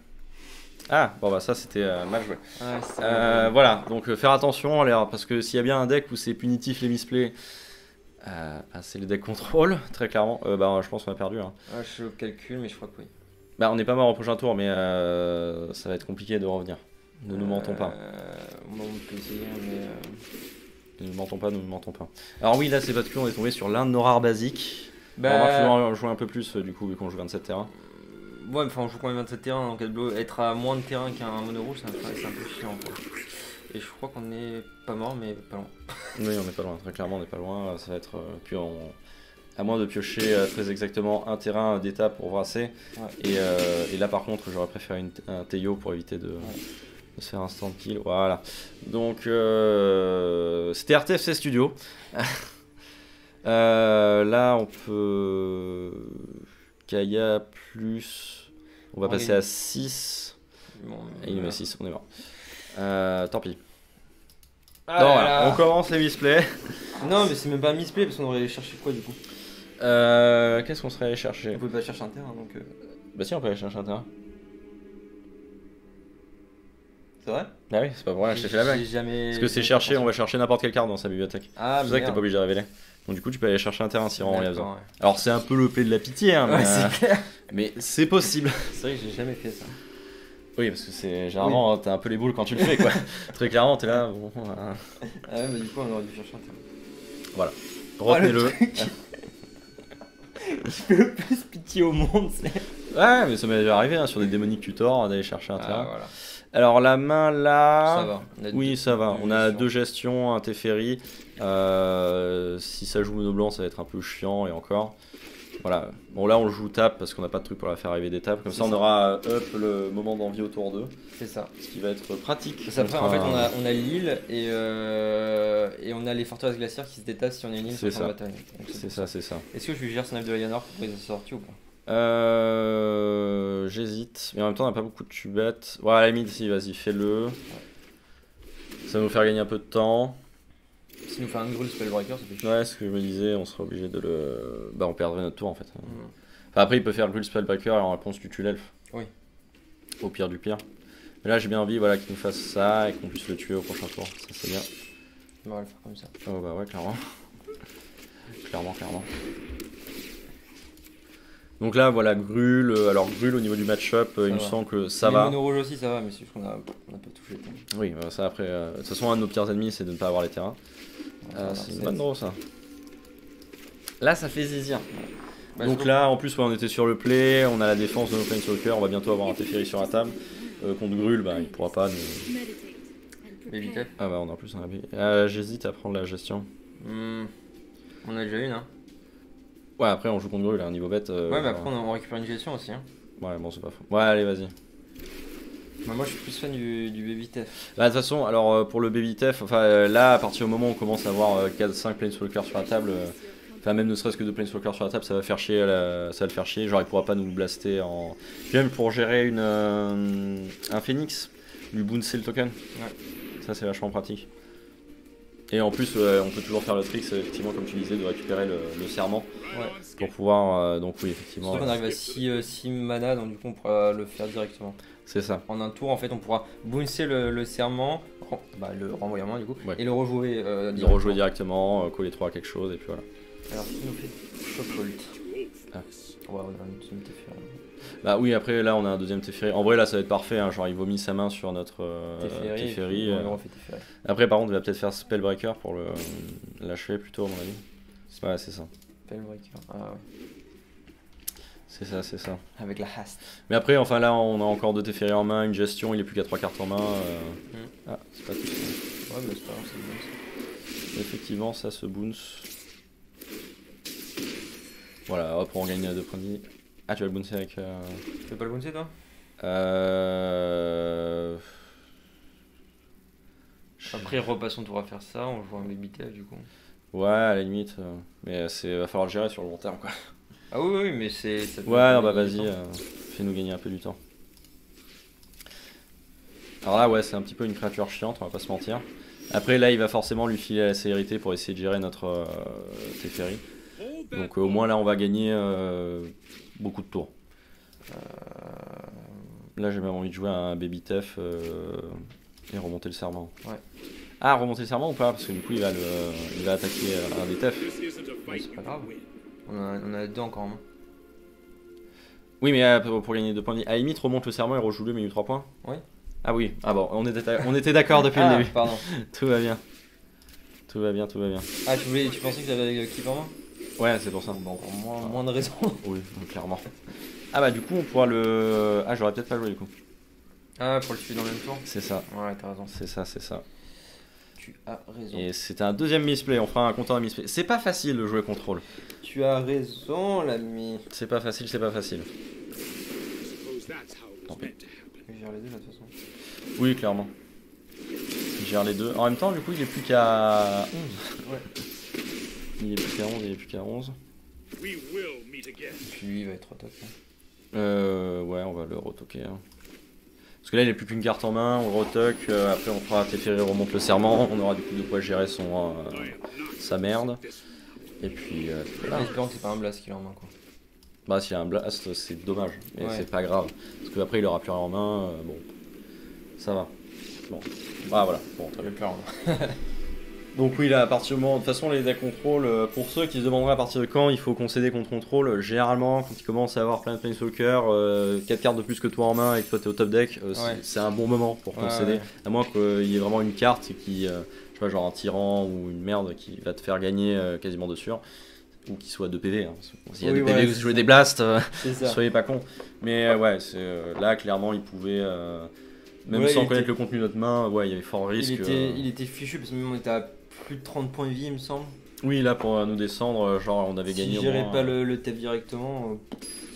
Ah, bon bah ça c'était mal joué. Ouais, voilà, donc faire attention, parce que s'il y a bien un deck où c'est punitif les misplays, c'est le deck contrôle, très clairement. Bah je pense qu'on a perdu. Hein. Ouais, je suis au calcul, mais je crois que oui. Bah on n'est pas mort au prochain tour, mais ça va être compliqué de revenir. Ne nous mentons pas. Mon plaisir, mais... Ne nous mentons pas, ne nous mentons pas. Alors oui, là c'est parce qu'on est tombé sur l'un de nos rares basiques. Bah... On va jouer un peu plus du coup, vu qu'on joue 27 terrains. Ouais, enfin on joue quand même 27 terrains, donc être à moins de terrain qu'un mono rouge, c'est un peu chiant quoi. Et je crois qu'on est pas mort, mais pas loin. Oui, on n'est pas loin, très clairement on n'est pas loin. Ça va être. Puis à moins de piocher très exactement un terrain d'étape pour brasser. Ouais. Et là par contre, j'aurais préféré un Teio pour éviter de se faire un stand kill. Voilà. Donc c'était RTFC Studio. Là on peut. Kaya plus. On va passer à 6. Bon, et il met 6, on est mort. Tant pis. Ah non, voilà, on commence les misplays. Non, mais c'est même pas un misplay parce qu'on aurait cherché quoi du coup? Qu'est-ce qu'on serait allé chercher? On pouvait pas chercher un terrain donc. Bah si, on peut aller chercher un terrain. C'est vrai? Ah oui, c'est pas vrai, je t'ai fait la blague. Parce que c'est chercher, on va chercher n'importe quelle carte dans sa bibliothèque. Ah, c'est pour ça que t'es pas obligé de révéler. Donc du coup tu peux aller chercher un terrain si vraiment il y a besoin. Ouais. Alors c'est un peu le play de la pitié, hein, mais c'est possible. C'est vrai que j'ai jamais fait ça. Oui, parce que c'est généralement t'as un peu les boules quand tu le fais quoi. Très clairement t'es là. Bon, Ah ouais, mais du coup on aurait dû chercher un terrain. Voilà. Retenez-le. Qui fait le plus pitié au monde, c'est. Ouais, mais ça m'est déjà arrivé hein, sur des démoniques tutors d'aller chercher un terrain. Voilà. Alors la main là, ça va. Oui ça va, on a 2 gestions, un Teferi, si ça joue mono blanc ça va être un peu chiant et encore. Voilà, bon là on le joue tape parce qu'on n'a pas de truc pour la faire arriver des tapes, comme ça on aura up le moment d'envie autour d'eux. C'est ça. Ce qui va être pratique. Ça, après, en fait on a l'île et on a les forteresses glaciaires qui se détachent si on a une île sur la bataille. C'est ça. Est-ce que je lui gère son œuf de Lyanor pour les sorties ou pas? J'hésite, mais en même temps on n'a pas beaucoup de tubettes. Ouais à la limite si, vas-y fais-le. Ouais. Ça va nous faire gagner un peu de temps. Si nous fait un gros Spellbreaker, ça fait chier. Ouais, ce que je me disais, on serait obligé de le. Bah on perdrait notre tour en fait. Enfin après il peut faire le Spellbreaker et en réponse tu tues l'elfe. Oui. Au pire du pire. Mais là j'ai bien envie voilà, qu'il nous fasse ça et qu'on puisse le tuer au prochain tour, ça c'est bien. On va le faire comme ça. Oh bah ouais clairement. clairement. Donc là, voilà, Grul. Alors, Grul, au niveau du match-up, il me semble que ça va. Mono rouge aussi, ça va, mais c'est juste qu'on a pas touché. Oui, ça après. De toute façon, un de nos pires ennemis, c'est de ne pas avoir les terrains. C'est une bonne draw, ça. Là, ça fait zizir. Bah, donc là, en plus, on était sur le play, on a la défense de nos Planeswalkers, on va bientôt avoir un Teferi sur la table. Contre Grul, bah, il pourra pas nous... Ah bah, on a en plus un AB. J'hésite à prendre la gestion. On a déjà une, hein. Ouais, après, on joue contre Grul, un niveau bête. Ouais, mais après, on récupère une gestion aussi, hein. Ouais, bon, c'est pas faux. Ouais, allez, vas-y. Bah, moi, je suis plus fan du Baby Tef. Bah, de toute façon, alors, pour le Baby Tef, enfin, là, à partir du moment où on commence à avoir 4-5 Planeswalkers sur la table... Enfin, même ne serait-ce que de Planeswalker sur la table, ça va faire chier. Ça va le faire chier. Genre, il pourra pas nous blaster en. Puis même pour gérer un Phoenix, lui bouncer le token. Ouais. Ça, c'est vachement pratique. Et en plus, on peut toujours faire le trick, effectivement, comme tu disais, de récupérer le serment. Ouais. Pour pouvoir. Donc, oui, effectivement. Surtout qu'on arrive à 6 mana, donc du coup, on pourra le faire directement. C'est ça. En un tour, en fait, on pourra bouncer le serment, le renvoyement, du coup, et le rejouer directement. Le rejouer directement, coller 3 à quelque chose, et puis voilà. Alors, si nous fait Chocolt. Ouais, on a un deuxième Teferi. Bah oui, après là on a un deuxième Teferi. En vrai là ça va être parfait, hein. Genre il vomit sa main sur notre Teferi. Après par contre il va peut-être faire Spellbreaker pour l'achever plutôt à mon avis. Ouais, c'est ça. Spellbreaker, ah ouais. C'est ça. Avec la haste. Mais après, enfin là on a encore 2 Teferi en main, une gestion, il est plus qu'à 3 cartes en main. Ah, c'est pas tout ça. Ouais, mais c'est pas grave, c'est bon. Effectivement, ça se bounce. Voilà, hop, on gagne 2 points de vie. Ah, tu vas le bouncer avec. Tu veux pas le bouncer toi Après, repassons, tu pourras faire ça, on joue un Baby Tef du coup. Ouais, à la limite, mais va falloir le gérer sur le long terme quoi. Ah oui, mais c'est. Ouais, non, bah vas-y, fais-nous gagner un peu du temps. Alors là, ouais, c'est un petit peu une créature chiante, on va pas se mentir. Après, là, il va forcément lui filer la célérité pour essayer de gérer notre Teferi. Donc au moins là on va gagner beaucoup de tours. Là j'ai même envie de jouer un Baby Tef et remonter le serment. Ouais. Ah, remonter le serment ou pas? Parce que du coup il va attaquer un des Tef. Ouais, c'est pas grave. On a 2 encore en main. Oui mais pour gagner 2 points de vie. À la limite remonte le serment et rejoue-le mais il y a eu 3 points. Oui. Ah oui, ah bon, on était d'accord depuis le début. Pardon. Tout va bien. Ah tu pensais que j'avais Keep en main? Ouais, c'est pour ça. Bon, encore moins de raison. Oui, clairement. Ah bah du coup on pourra le... Ah j'aurais peut-être pas joué du coup. Ah, pour le suivre dans le même tour? C'est ça. Ouais, t'as raison. C'est ça. Tu as raison. Et c'était un deuxième misplay, on fera un compteur de misplay. C'est pas facile de jouer contrôle. Tu as raison, l'ami. C'est pas facile. Tant pis. Je gère les deux, là, de toute façon. Oui, clairement. Il gère les deux. En même temps, du coup, il est plus qu'à 11. Ouais. Il est plus qu'à 11. Et puis lui, il va être retoqué. Ouais, on va le retoquer. Hein. Parce que là, il est plus qu'une carte en main, on le retoque. Après, on fera Teferi remonte le serment. On aura du coup de quoi gérer sa merde. Et puis. Voilà. Espérons que c'est pas un blast qu'il a en main, quoi. Bah, s'il y a un blast, c'est dommage. Mais c'est pas grave. Parce qu'après, il aura plus rien en main. Bon. Ça va. Bon. Ah, voilà. Bon, très bien. Donc oui, là, à partir du moment... De toute façon, les decks contrôle, pour ceux qui se demanderaient à partir de quand il faut concéder contre contrôle, généralement, quand ils commencent à avoir plein de Planeswalker, 4 cartes de plus que toi en main et que toi t'es au top deck, c'est un bon moment pour concéder. À moins qu'il y ait vraiment une carte qui, je sais pas, genre un tyran ou une merde qui va te faire gagner quasiment de sûr. Ou qui soit 2 PV. Hein. S'il y a 2 PV, vous jouez des blasts, soyez pas cons. Mais ouais, là, clairement, il pouvait... Même sans connaître le contenu de notre main, il y avait fort risque. Il était fichu parce que même on était à plus de 30 points de vie, il me semble. Oui, là pour nous descendre, genre on avait gagné. Si je gérais pas le TEF directement.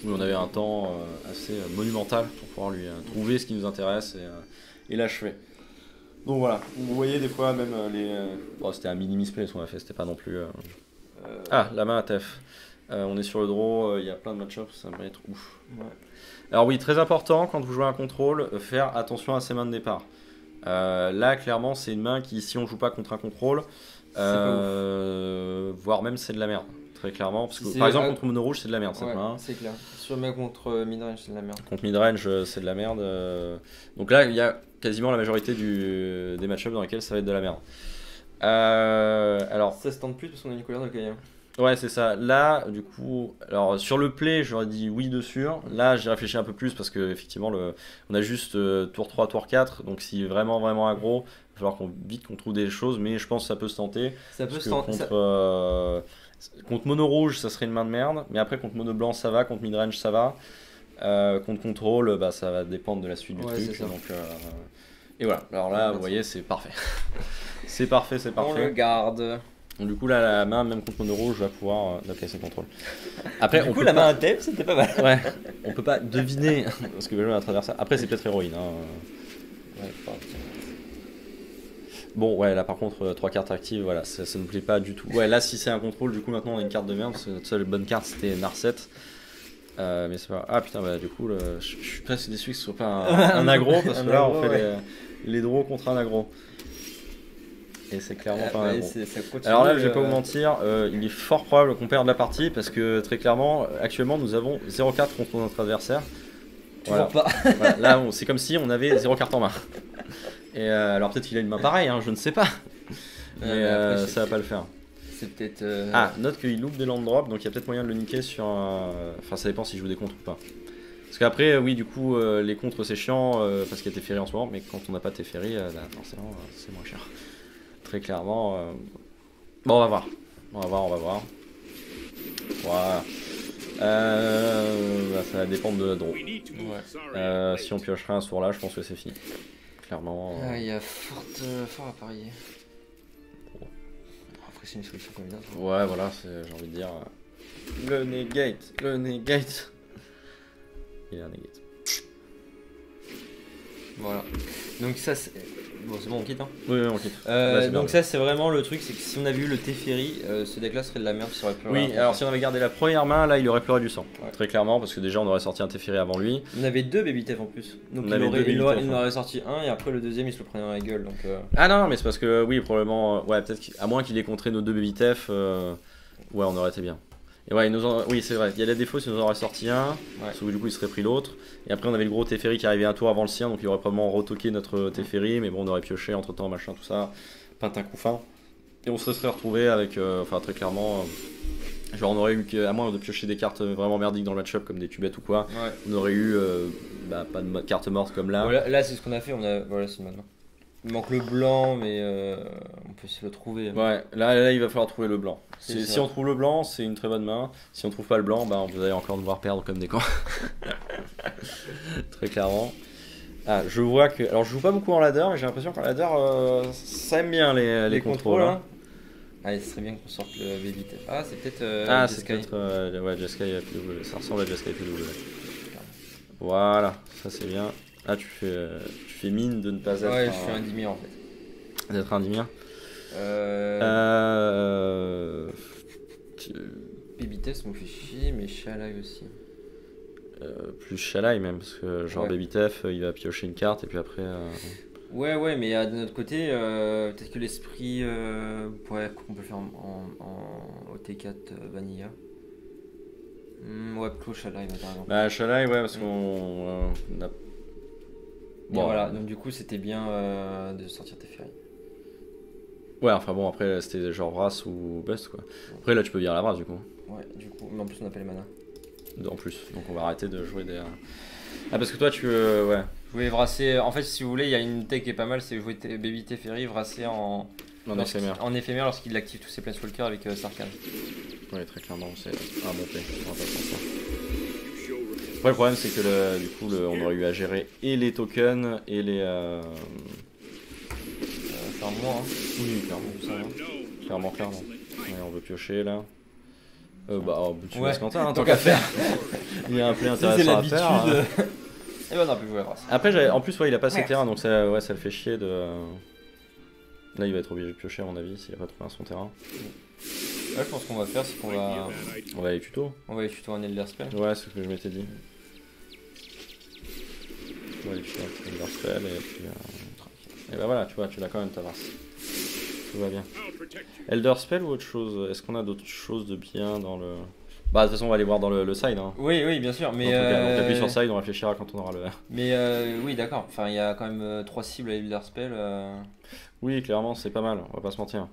Oui, on avait un temps assez monumental pour pouvoir lui trouver ce qui nous intéresse et l'achever. Donc voilà, vous voyez des fois même Bon, c'était un mini misplay ce qu'on a fait, c'était pas non plus. Ah, la main à TEF. On est sur le draw, il y a plein de match-ups, ça va être ouf. Ouais. Alors oui, très important quand vous jouez un contrôle, faire attention à ses mains de départ. Là, clairement, c'est une main qui, si on joue pas contre un contrôle, voire même c'est de la merde, très clairement. Parce que, par exemple, contre Mono Rouge, c'est de la merde cette main. C'est clair. Sur mais contre midrange, c'est de la merde. Contre midrange, c'est de la merde. Donc là, il y a quasiment la majorité des match-ups dans lesquels ça va être de la merde. Alors, ça se tente plus parce qu'on a une couleur de Kaya. Ouais, c'est ça. Là, du coup, alors sur le play, j'aurais dit oui dessus. Là, j'ai réfléchi un peu plus parce que effectivement, on a juste tour 3 tour 4. Donc, si vraiment, vraiment aggro, il va falloir vite qu'on trouve des choses. Mais je pense que ça peut se tenter. Ça peut Parce se que tenter. contre mono rouge, ça serait une main de merde. Mais après, contre mono blanc, ça va. Contre midrange, ça va. Contre contrôle, bah, ça va dépendre de la suite du truc. Donc, et voilà. Alors là, vous voyez, c'est parfait. C'est parfait, c'est parfait. On le garde. Donc, du coup, là, la main, même contre mono rouge, va pouvoir casser le contrôle. Après, du coup, la main à tape, c'était pas mal. Ouais, on peut pas deviner ce que Benjamin a à travers ça. Après, c'est peut-être héroïne. Hein. Ouais, bon, ouais, là par contre, 3 cartes actives, voilà, ça ne plaît pas du tout. Ouais, là, si c'est un contrôle, du coup, maintenant on a une carte de merde, parce que notre seule bonne carte c'était Narset. Mais c'est pas. Ah putain, bah du coup, je suis presque déçu que ce soit pas un aggro, parce que là, on fait les draws contre un aggro. Et c'est clairement pas un aggro. Alors là, je vais pas vous mentir, il est fort probable qu'on perde la partie, parce que très clairement, actuellement, nous avons 0-4 contre notre adversaire. Toujours pas. Voilà, là, c'est comme si on avait 0 carte en main. Et alors peut-être qu'il a une main pareille, hein, je ne sais pas. Mais après, ça va pas le faire. C'est peut-être. Ah, note qu'il loupe des land drops, donc il y a peut-être moyen de le niquer sur. Enfin, ça dépend s'il joue des contres ou pas. Parce qu'après, oui, du coup, les contres c'est chiant parce qu'il y a Teferi en ce moment, mais quand on n'a pas Teferi, forcément, c'est moins cher. Très clairement. Bon, on va voir. On va voir. Voilà. Bah, ça va dépendre de la draw. Ouais. Si on piochera un soir là, je pense que c'est fini. Clairement. Il y a fort à parier. Bon. Après, c'est une solution comme ça. Ouais, voilà, j'ai envie de dire. Le negate. Il y a un negate. Voilà. Donc, ça, c'est. Bon, c'est bon, on quitte, hein. Oui, on quitte. Donc ça, c'est vraiment le truc, c'est que si on avait eu le Teferi, ce deck-là serait de la merde, ça aurait pu. Oui, alors si on avait gardé la première main, là, il aurait pleuré du sang. Ouais. Très clairement, parce que déjà, on aurait sorti un Teferi avant lui. On avait 2 Baby Tef en plus. Donc il aurait sorti un, et après le deuxième, il se le prenait dans la gueule. Donc, Ah non, mais c'est parce que, oui, probablement, ouais, peut-être qu'à moins qu'il ait contré nos 2 Baby Tef, ouais, on aurait été bien. Et ouais, oui, c'est vrai, il y a la défaut, s'il nous en aurait sorti un, sauf que du coup il serait pris l'autre. Et après, on avait le gros Teferi qui arrivait un tour avant le sien, donc il aurait probablement retoqué notre Teferi, mais bon, on aurait pioché entre temps, machin, tout ça, peint un coup fin. Et on se serait retrouvé avec, enfin, très clairement, genre on aurait eu, à moins de piocher des cartes vraiment merdiques dans le match-up, comme des tubettes ou quoi, on aurait eu pas de carte morte comme là. Voilà, là, c'est ce qu'on a fait, voilà, c'est maintenant. Il manque le blanc, mais on peut se le trouver. Ouais, là, il va falloir trouver le blanc. Si on trouve le blanc, c'est une très bonne main. Si on trouve pas le blanc, bah, vous allez encore devoir perdre comme des cons. Très clairement. Ah, je vois que. Alors, je joue pas beaucoup en ladder, mais j'ai l'impression qu'en ladder, ça aime bien les contrôles. Hein. Allez, ce serait bien qu'on sorte le Baby Tef. Ah, c'est peut-être. c'est peut-être. Ouais, Jeskai PW. Ça ressemble à Jeskai PW. Voilà, ça c'est bien. Ah, tu fais mine de ne pas être. Ouais, je fais un Dimir en fait. D'être un Dimir. Baby Tef, ça me fait chier, mais Shalai aussi. Plus Shalai même, parce que genre Baby Tef, il va piocher une carte et puis après. Ouais, mais de notre côté, peut-être que l'esprit qu'on peut faire en OT4 Vanilla. Ouais, plutôt Shalai, par exemple. Bah, Shalai, ouais, parce qu'on a. Bon, voilà, donc du coup, c'était bien de sortir Teferi. Ouais, enfin bon, après c'était genre Vras ou Bust quoi. Après là, tu peux virer la Vras du coup. Ouais, du coup, mais en plus, on a pas les mana. En plus, donc on va arrêter de jouer des. Ah, parce que toi, tu veux. Ouais. Jouer Vrasser. En fait, si vous voulez, il y a une tech qui est pas mal, c'est jouer Baby Teferi, Vrasser en éphémère lorsqu'il active tous ses Planeswalkers avec Sarkhan. Ouais, très clairement, c'est un bon play. On va pas se mentir. Après, le problème, c'est que du coup, on aurait eu à gérer et les tokens et les. C'est un moins, hein. Oui, clairement. Ouais, on veut piocher là. Tu laisses Quentin, tant qu'à faire. Il y a un play intéressant à faire. Et ben on a pu jouer à Vrasser. Après, en plus, il a pas ses terrains, donc ça le fait chier de. Là, il va être obligé de piocher, à mon avis, s'il a pas trouvé son terrain. Là, je pense qu'on va faire, c'est qu'on va. On va aller tuto. On va aller tuto un Elder Spell. Ouais, c'est ce que je m'étais dit. On va aller tuto un Elder Spell et puis. Et bah voilà, tu vois, tu l'as quand même ta race. Tout va bien. Elder Spell ou autre chose? Est-ce qu'on a d'autres choses de bien dans le. Bah, de toute façon, on va aller voir dans le side. Hein. Oui, bien sûr. Mais donc appuie sur side, on réfléchira quand on aura le. Mais oui, d'accord. Enfin, il y a quand même 3 cibles à Elder Spell. Oui, clairement, c'est pas mal, on va pas se mentir.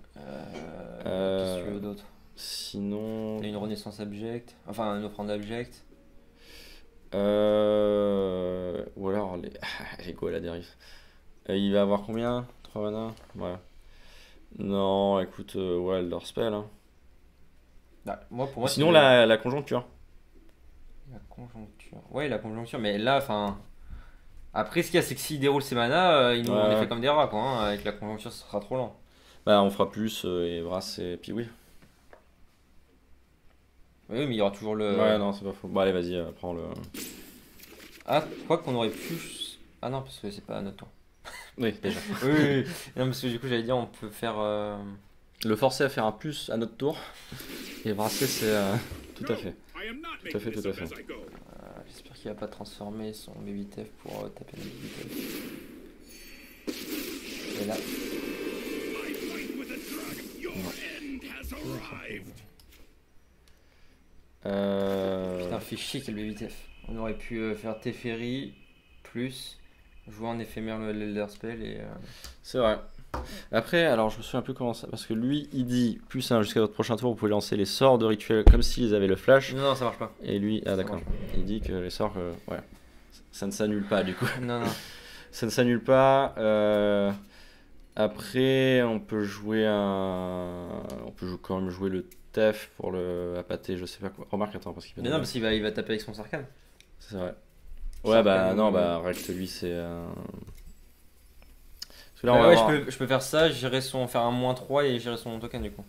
Qu'est-ce que tu veux d'autre? Sinon. Il y a une renaissance abjecte, enfin une offrande abjecte. Ou alors les go à la dérive. Il va avoir combien? 3 mana? Ouais. Non, écoute, ouais, Elder Spell. Hein. Bah, moi, pour moi, Sinon, la conjoncture. La conjoncture. Ouais, la conjoncture, mais là, enfin. Après, ce qu'il y a, c'est que s'il déroule ses manas, il nous Ouais. les fait comme des rats, quoi. Hein. Avec la conjoncture, ce sera trop lent. Bah, on fera plus et Brass et puis oui. Oui, mais il y aura toujours le. Ouais, non, c'est pas faux. Bon, allez, vas-y, prends le. Ah, je crois qu'on aurait pu. Ah non, parce que c'est pas à notre tour. Oui, déjà. Oui, oui, oui. Non, parce que du coup, j'allais dire, on peut faire. Le forcer à faire un plus à notre tour. Et brasser, c'est. Tout à fait. Tout à fait, tout à fait. J'espère qu'il va pas transformer son BBTF pour taper le BBTF. Et là. Putain, fait chier quel BBTF. On aurait pu faire Teferi plus jouer en éphémère l'Elder Spell et. C'est vrai. Après, alors je me souviens un peu comment ça. Parce que lui, il dit plus jusqu'à votre prochain tour, vous pouvez lancer les sorts de rituel comme s'ils avaient le flash. Non, ça marche pas. Et lui, ah d'accord. Il dit que les sorts, ouais. Ça ne s'annule pas du coup. Non. Ça ne s'annule pas. Après, on peut jouer quand même jouer le Tef pour le appâter, je sais pas quoi. Remarque, attends, parce qu'il va. Mais non, parce qu'il va taper avec son Sarkhan. C'est vrai. Ouais, bah non, bah Rect lui, c'est. Là, ouais, je peux faire ça, faire un -3 et gérer son token du coup.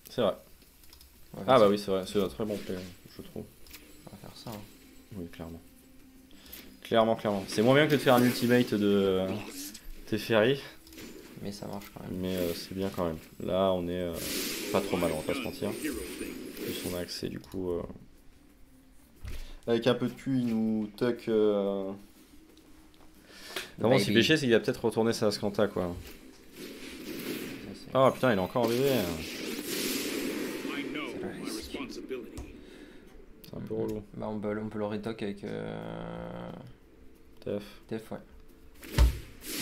C'est vrai. Ah bah oui, c'est vrai, c'est un très bon play, je trouve. On va faire ça. Hein. Oui, clairement. Clairement. C'est moins bien que de faire un ultimate de Teferi. Mais ça marche quand même. Mais c'est bien quand même. Là, on est pas trop mal, on va pas se mentir. Plus on a accès du coup. Avec un peu de cul, il nous tuck. Vraiment, si péché, c'est qu'il va peut-être retourner sa Ascanta quoi. Oh putain, il est encore en bébé. C'est un peu relou. Bah, on peut le retoc avec. Tef, ouais.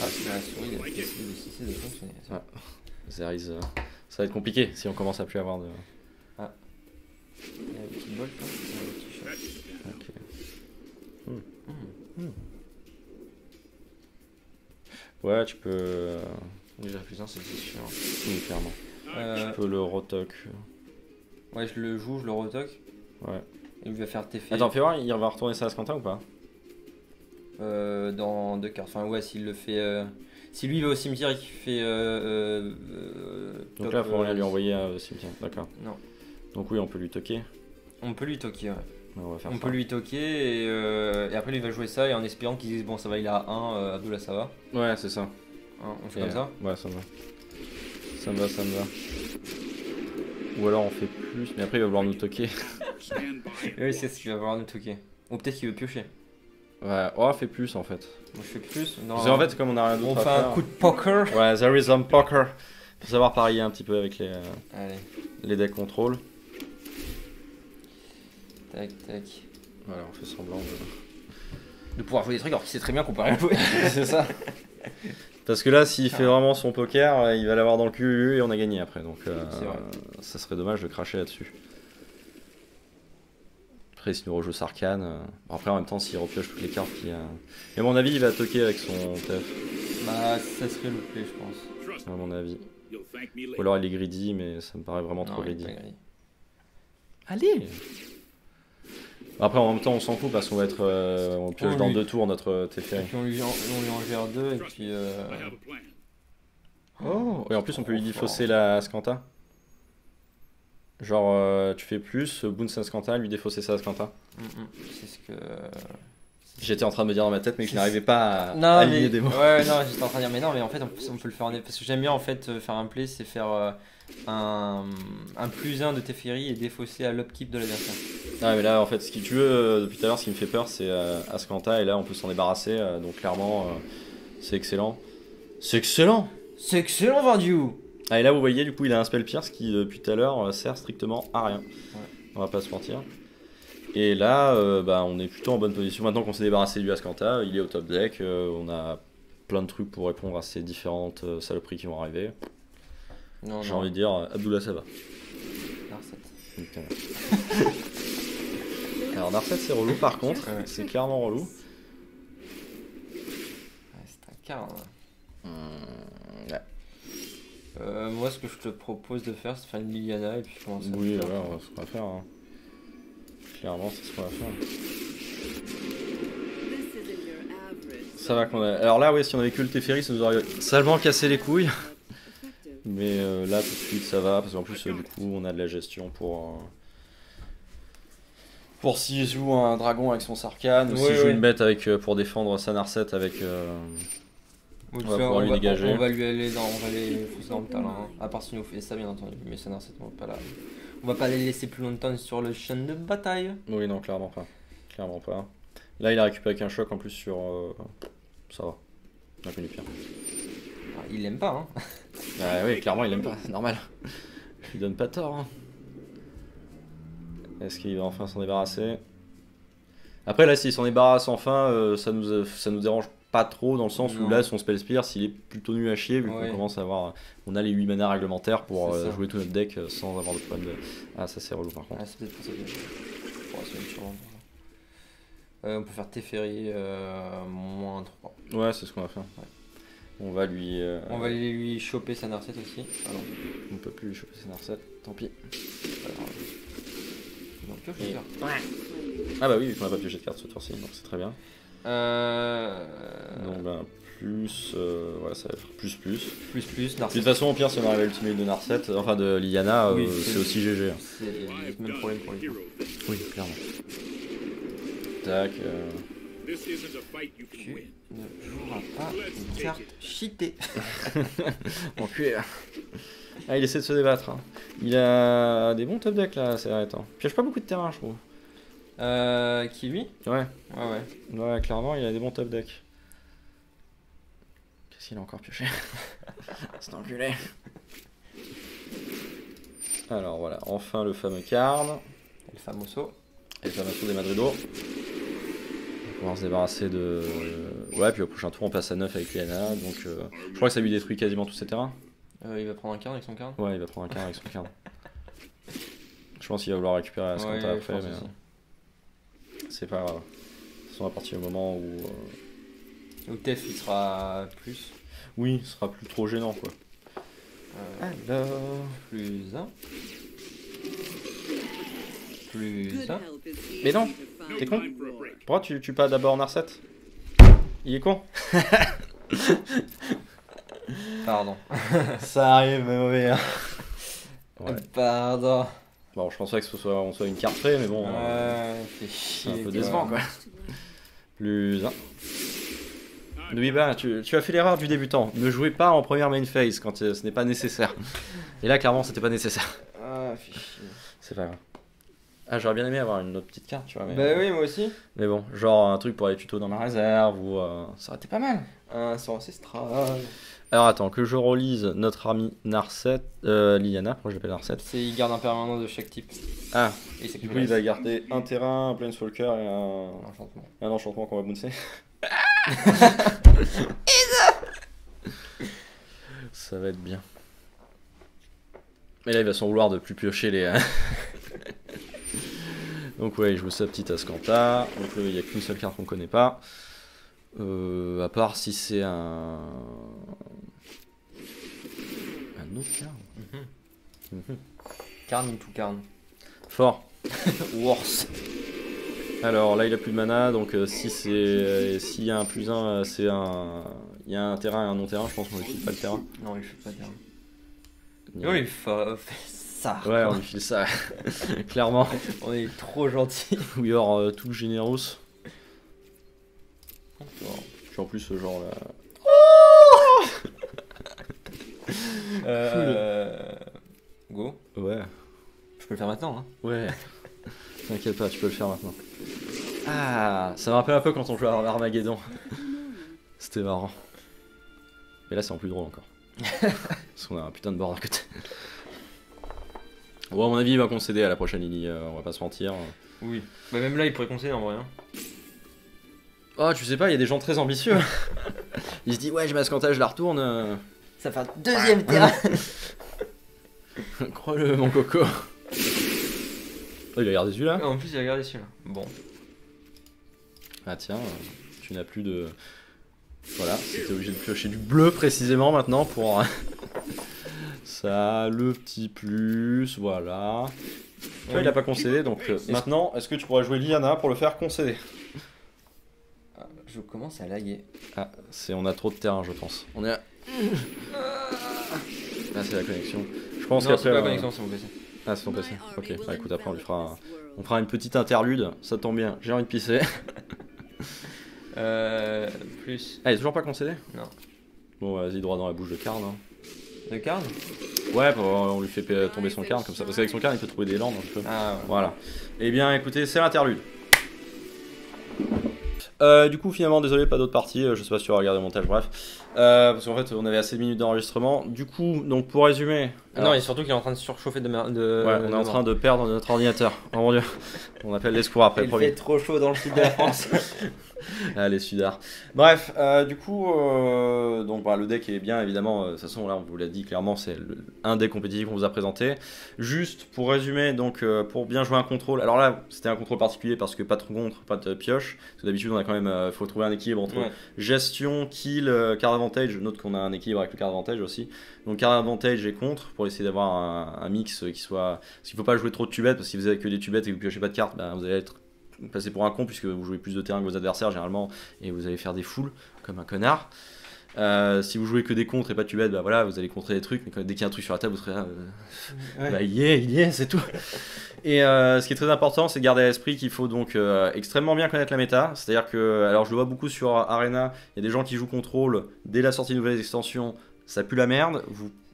Ah, c'est la souris, il a décidé de fonctionner. Ouais. Ça va être compliqué si on commence à plus avoir de. Ah. Il y a un petit bol, là. Ok. Ouais, tu peux. Déjà plus 1, c'est sûr. Oui, clairement. Tu peux le retoc. Ouais, je le joue, je le retoc. Ouais. Et il va faire TF. Attends, fais voir, il va retourner ça à Ascanta ou pas? Dans 2 cartes. Enfin, ouais, s'il le fait. Si lui il va au cimetière et qu'il fait. Donc là, il faut rien lui envoyer au cimetière. D'accord. Non. Donc oui, on peut lui toquer. On peut lui toquer, ouais. On peut lui toquer et après lui il va jouer ça et en espérant qu'il dise bon ça va, il a 1, Abdullah ça va. Ouais, c'est ça. Hein, on fait comme ça? Ouais, ça me va. Ça me va. Ou alors on fait plus, mais après il va vouloir nous toquer. Oui, c'est ce qu'il va vouloir nous toquer. Ou peut-être qu'il veut piocher. Ouais, on fait plus en fait. Moi je fais plus. Non. Parce en fait, comme on a rien d'autre à faire. On fait un coup de poker. Ouais, there is some poker. Faut savoir parier un petit peu avec Allez. Les decks contrôle. Tac. Voilà, on fait semblant de pouvoir jouer des trucs alors qu'il sait très bien qu'on peut rien jouer. C'est ça. Parce que là, s'il fait vraiment son poker, il va l'avoir dans le cul et on a gagné après. Donc ça serait dommage de cracher là-dessus. Après, s'il nous rejoue Sarkhan. Après, en même temps, s'il repioche toutes les cartes qui. Et à mon avis, il va toquer avec son TF. Bah, ça serait le play, je pense. À mon avis. Ou alors il est greedy, mais ça me paraît vraiment trop greedy. Allez! Après, en même temps, on s'en fout parce qu'on va être. On pioche dans 2 tours notre Teferi. Et puis on lui en gère 2 et puis. Oh! Et en plus, on peut lui défausser la Ascanta. Genre, tu fais plus, Boons Ascanta, lui défausser sa Ascanta. C'est ce que. J'étais en train de me dire dans ma tête, mais je n'arrivais pas à aligner des mots. Ouais, non, j'étais en train de dire, mais non, mais en fait, on peut le faire en. Parce que j'aime bien en fait faire un play, c'est faire un +1 de Teferi et défausser à l'upkeep de l'adversaire. Ah, mais là, en fait, ce que tu veux, depuis tout à l'heure, ce qui me fait peur, c'est Ascanta, et là, on peut s'en débarrasser, donc clairement, c'est excellent. C'est excellent, Vendu! Ah, et là, vous voyez, du coup, il a un spell pierce qui, depuis tout à l'heure, sert strictement à rien. Ouais. On va pas se mentir. Et là, on est plutôt en bonne position. Maintenant qu'on s'est débarrassé du Ascanta, il est au top deck. On a plein de trucs pour répondre à ces différentes saloperies qui vont arriver. J'ai envie de dire, Abdullah, ça va. Putain. Alors Narset c'est relou par contre, c'est clairement relou. Ouais, c'est un quart. Ouais. Moi, ce que je te propose de faire, c'est faire une Liliana et puis commencer à Oui, voilà, c'est ce qu'on va faire. Hein. Clairement, c'est ce qu'on va faire. Ça va qu'on a... Alors là, oui, si on avait que le Teferi, ça nous aurait salement cassé les couilles. Mais là, tout de suite, ça va, parce qu'en plus, du coup, on a de la gestion pour s'il joue un dragon avec son Sarkhan, ou s'il joue une bête avec, pour défendre sa Narset avec... on va pouvoir lui dégager. On va aller foncer dans le talent, hein. À part s'il nous fait ça, bien entendu. Mais sa Narset, on va pas les laisser plus longtemps sur le champ de bataille. Oui, non, clairement pas. Clairement pas. Là, il a récupéré avec un choc en plus sur... Ça va. On a connu pire. Il l'aime pas, hein. Oui, clairement, il l'aime pas, c'est normal. Je lui donne pas tort. Hein. Est-ce qu'il va enfin s'en débarrasser? Après, là, s'il s'en débarrasse enfin, ça nous dérange pas trop dans le sens où là, son Spell Spear, s'il est plutôt nul à chier, vu qu'on commence à avoir. On a les 8 mana réglementaires pour jouer tout notre deck sans avoir de problème de. Ah, ça c'est relou par contre. C'est peut-être pour ça que on peut faire Teferi -3. Ouais, c'est ce qu'on va faire. Ouais. On va lui. On va aller lui choper sa Narset aussi. Ah non. On peut plus lui choper sa Narset, tant pis. Donc, ah bah oui, on n'a pas pioché de carte ce tour-ci, donc c'est très bien. Donc ben plus. Ouais, ça va être plus. Plus, Narset. De toute façon, au pire, si on arrive à l'ultimate de Narset, enfin de Liliana, c'est aussi GG. C'est le même problème pour les coups. Oui, clairement. Tac. Tu ne joueras pas une carte cheatée. Enculé. Ah, il essaie de se débattre. Hein. Il a des bons top decks là, c'est vrai. Pioche pas beaucoup de terrain, je trouve. Qui lui? Ouais. Ouais, clairement, il a des bons top decks. Qu'est-ce qu'il a encore pioché? C'est enculé. Alors voilà, enfin le fameux Karn. Le famoso. Et le famoso des Madrido. On va se débarrasser de... Ouais, puis au prochain tour on passe à 9 avec Liliana, donc je crois que ça lui détruit quasiment tous ses terrains. Il va prendre un Karn avec son Karn? Ouais, il va prendre un Karn avec son Karn. Je pense qu'il va vouloir récupérer la Scanta après, mais c'est pas grave. On va partir au moment où... Où Tef il sera plus. Oui, ce sera plus trop gênant quoi. Alors... Plus 1. Plus 1. Mais non, t'es con? Pourquoi tu pas d'abord Narset? Il est con. Pardon. Ça arrive, mais mauvais. Hein. Ouais. Pardon. Bon, je pense pas que on soit une carte près, mais bon. C'est un peu décevant quoi. Plus 1. Oui, bah, tu as fait l'erreur du débutant. Ne jouez pas en première main phase quand ce n'est pas nécessaire. Et là, clairement, c'était pas nécessaire. C'est pas grave. Ah, j'aurais bien aimé avoir une autre petite carte, tu vois. Mais, bah oui, moi aussi. Mais bon, genre un truc pour les tutos dans ma réserve ou. Ça aurait été pas mal. Un sort ancestral. Alors attends, que je relise notre ami Narset, Liliana, pourquoi je l'appelle Narset? C'est il garde un permanent de chaque type. Ah, et du coup il va garder un terrain, un Planeswalker et un enchantement qu'on va bouncer. Ça va être bien. Mais là il va s'en vouloir de plus piocher les... Donc ouais, il joue sa petite Ascanta, donc il n'y a qu'une seule carte qu'on connaît pas. À part si c'est un autre Karn. Karn into Karn. Fort. Worse. Alors là il a plus de mana, donc si c'est s'il y a un plus 1, c'est un. Il y a un terrain et un non-terrain, je pense qu'on ne file pas le terrain. Non, il fait pas de terrain. Non, il fait ça. Ouais, on lui file ça. Clairement. On est trop gentil. We are tout généreux. Puis en plus ce genre là. Go. Ouais. Je peux le faire maintenant, hein. Ouais. T'inquiète pas, tu peux le faire maintenant. Ah, ça me rappelle un peu quand on jouait à Armageddon. C'était marrant. Mais là c'est en plus drôle encore. Parce qu'on a un putain de board à côté. Bon, à mon avis il va concéder à la prochaine ligne, on va pas se mentir. Oui. Bah même là il pourrait concéder en vrai. Hein. Oh, tu sais pas, il y a des gens très ambitieux. Il se dit ouais, j'ai ma Scanta, je la retourne. Ça fait un deuxième terrain. Crois-le, mon coco. Oh, il a regardé celui-là. En plus, il a regardé celui-là. Bon. Ah tiens, tu n'as plus de... Voilà, c'était obligé de piocher du bleu précisément maintenant pour... Ça, le petit plus, voilà. Toi, il a pas concédé, donc maintenant, est-ce que tu pourrais jouer Liliana pour le faire concéder? Je commence à laguer. Ah, on a trop de terrain, je pense. On est à... Ah, c'est la connexion. Je pense non, qu'après... c'est pas la connexion, c'est mon PC. Ah, c'est ton PC. Ok, bah écoute, après on fera une petite interlude. Ça tombe bien, j'ai envie de pisser. Plus. Ah, il est toujours pas concédé? Non. Bon, vas-y, droit dans la bouche de Karl. Hein. De Karl? Ouais, on lui fait tomber son Karl comme ça. Parce qu'avec son Karl, il peut trouver des landes un peu. Ah, ouais. Voilà. Eh bien, écoutez, c'est l'interlude. Du coup, finalement, désolé, pas d'autres parties. Je sais pas si tu vas regarder le montage, bref. Parce qu'en fait, on avait assez de minutes d'enregistrement. Du coup, donc pour résumer. Non, et surtout qu'il est en train de surchauffer de merde. Ouais, on est en train de perdre notre ordinateur. Oh mon dieu. On appelle les secours après, il fait trop chaud dans le sud de la France. Allez, Sudar. Bref, du coup, donc bah, le deck est bien évidemment. De toute façon, là, on vous l'a dit clairement, c'est un deck compétitif qu'on vous a présenté. Juste pour résumer, donc pour bien jouer un contrôle. Alors là, c'était un contrôle particulier parce que pas de contre, pas de pioche. Parce que d'habitude, on a quand même, faut trouver un équilibre entre gestion, kill, card advantage. Note qu'on a un équilibre avec le card advantage aussi. Donc card advantage et contre pour essayer d'avoir un mix qui soit. Parce qu'il faut pas jouer trop de tubettes parce que si vous avez que des tubettes et que vous piochez pas de cartes, bah, vous allez passer pour un con puisque vous jouez plus de terrain que vos adversaires généralement et vous allez faire des foules comme un connard. Si vous jouez que des contres et pas de tubette, bah voilà, vous allez contrer des trucs, mais dès qu'il y a un truc sur la table, vous serez là. Bah, il y est, c'est tout. Et ce qui est très important, c'est de garder à l'esprit qu'il faut donc extrêmement bien connaître la méta. C'est-à-dire que, alors je le vois beaucoup sur Arena, il y a des gens qui jouent contrôle dès la sortie de nouvelles extensions, ça pue la merde.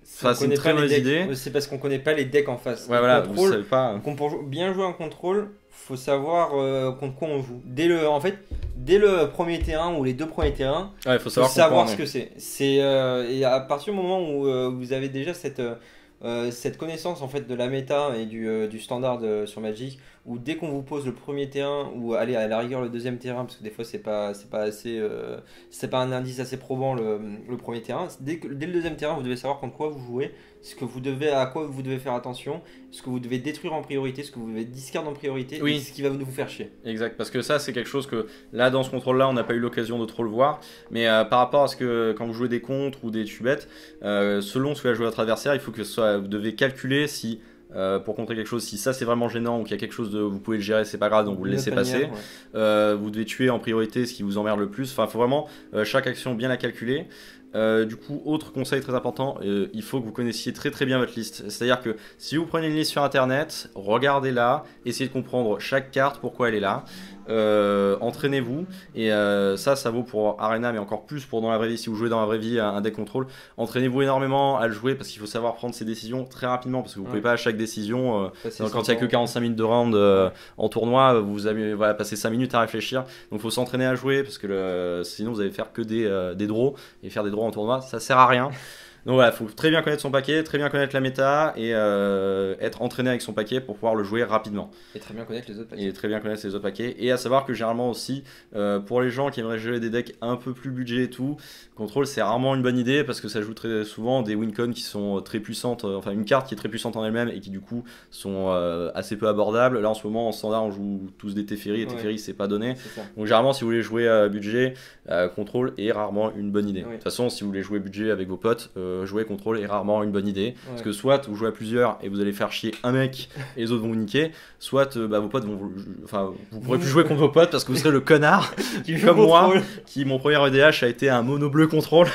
C'est une très mauvaise idée. C'est parce qu'on connaît pas les decks en face. Ouais, voilà, vous savez pas. Pour bien jouer un contrôle, faut savoir contre quoi on joue. Dès le premier terrain ou les deux premiers terrains, ouais, faut savoir ce que c'est. Et à partir du moment où vous avez déjà cette connaissance en fait de la méta et du standard sur Magic, où dès qu'on vous pose le premier terrain ou allez à la rigueur le deuxième terrain, parce que des fois c'est pas assez c'est pas un indice assez probant le premier terrain, dès le deuxième terrain vous devez savoir contre quoi vous jouez, à quoi vous devez faire attention, ce que vous devez détruire en priorité, ce que vous devez discard en priorité, et ce qui va vous faire chier. Exact, parce que ça c'est quelque chose que là dans ce contrôle là on n'a pas eu l'occasion de trop le voir, mais par rapport à ce que quand vous jouez des contres ou des tubettes, selon ce que va jouer votre adversaire, il faut que vous devez calculer si pour contrer quelque chose, si ça c'est vraiment gênant ou qu'il y a quelque chose de vous pouvez le gérer, c'est pas grave, donc vous le laissez passer. Vous devez tuer en priorité ce qui vous emmerde le plus. Enfin, il faut vraiment chaque action bien la calculer. Du coup, autre conseil très important, il faut que vous connaissiez très très bien votre liste. C'est-à-dire que si vous prenez une liste sur internet, regardez-la, essayez de comprendre chaque carte, pourquoi elle est là. Entraînez-vous, et ça vaut pour Arena, mais encore plus pour dans la vraie vie. Si vous jouez dans la vraie vie un deck contrôle, entraînez-vous énormément à le jouer parce qu'il faut savoir prendre ses décisions très rapidement, parce que vous pouvez pas à chaque décision quand il n'y a que 45 minutes de round en tournoi, vous avez passer 5 minutes à réfléchir, donc il faut s'entraîner à jouer parce que sinon vous allez faire que des draws, et faire des draws en tournoi ça sert à rien. Donc voilà, il faut très bien connaître son paquet, très bien connaître la méta et être entraîné avec son paquet pour pouvoir le jouer rapidement. Et très bien connaître les autres paquets. Et très bien connaître les autres paquets. Et à savoir que généralement aussi, pour les gens qui aimeraient jouer des decks un peu plus budget et tout, contrôle c'est rarement une bonne idée parce que ça joue très souvent des wincon qui sont très puissantes, enfin une carte qui est très puissante en elle-même et qui du coup sont assez peu abordables. Là en ce moment en standard on joue tous des Teferi et Teferi c'est pas donné. Donc généralement si vous voulez jouer budget, contrôle est rarement une bonne idée. De toute façon si vous voulez jouer budget avec vos potes, jouer contrôle est rarement une bonne idée parce que soit vous jouez à plusieurs et vous allez faire chier un mec et les autres vont vous niquer, soit vos potes vont vous pourrez plus jouer contre vos potes parce que vous serez le connard qui comme moi qui mon premier EDH a été un mono bleu contrôle.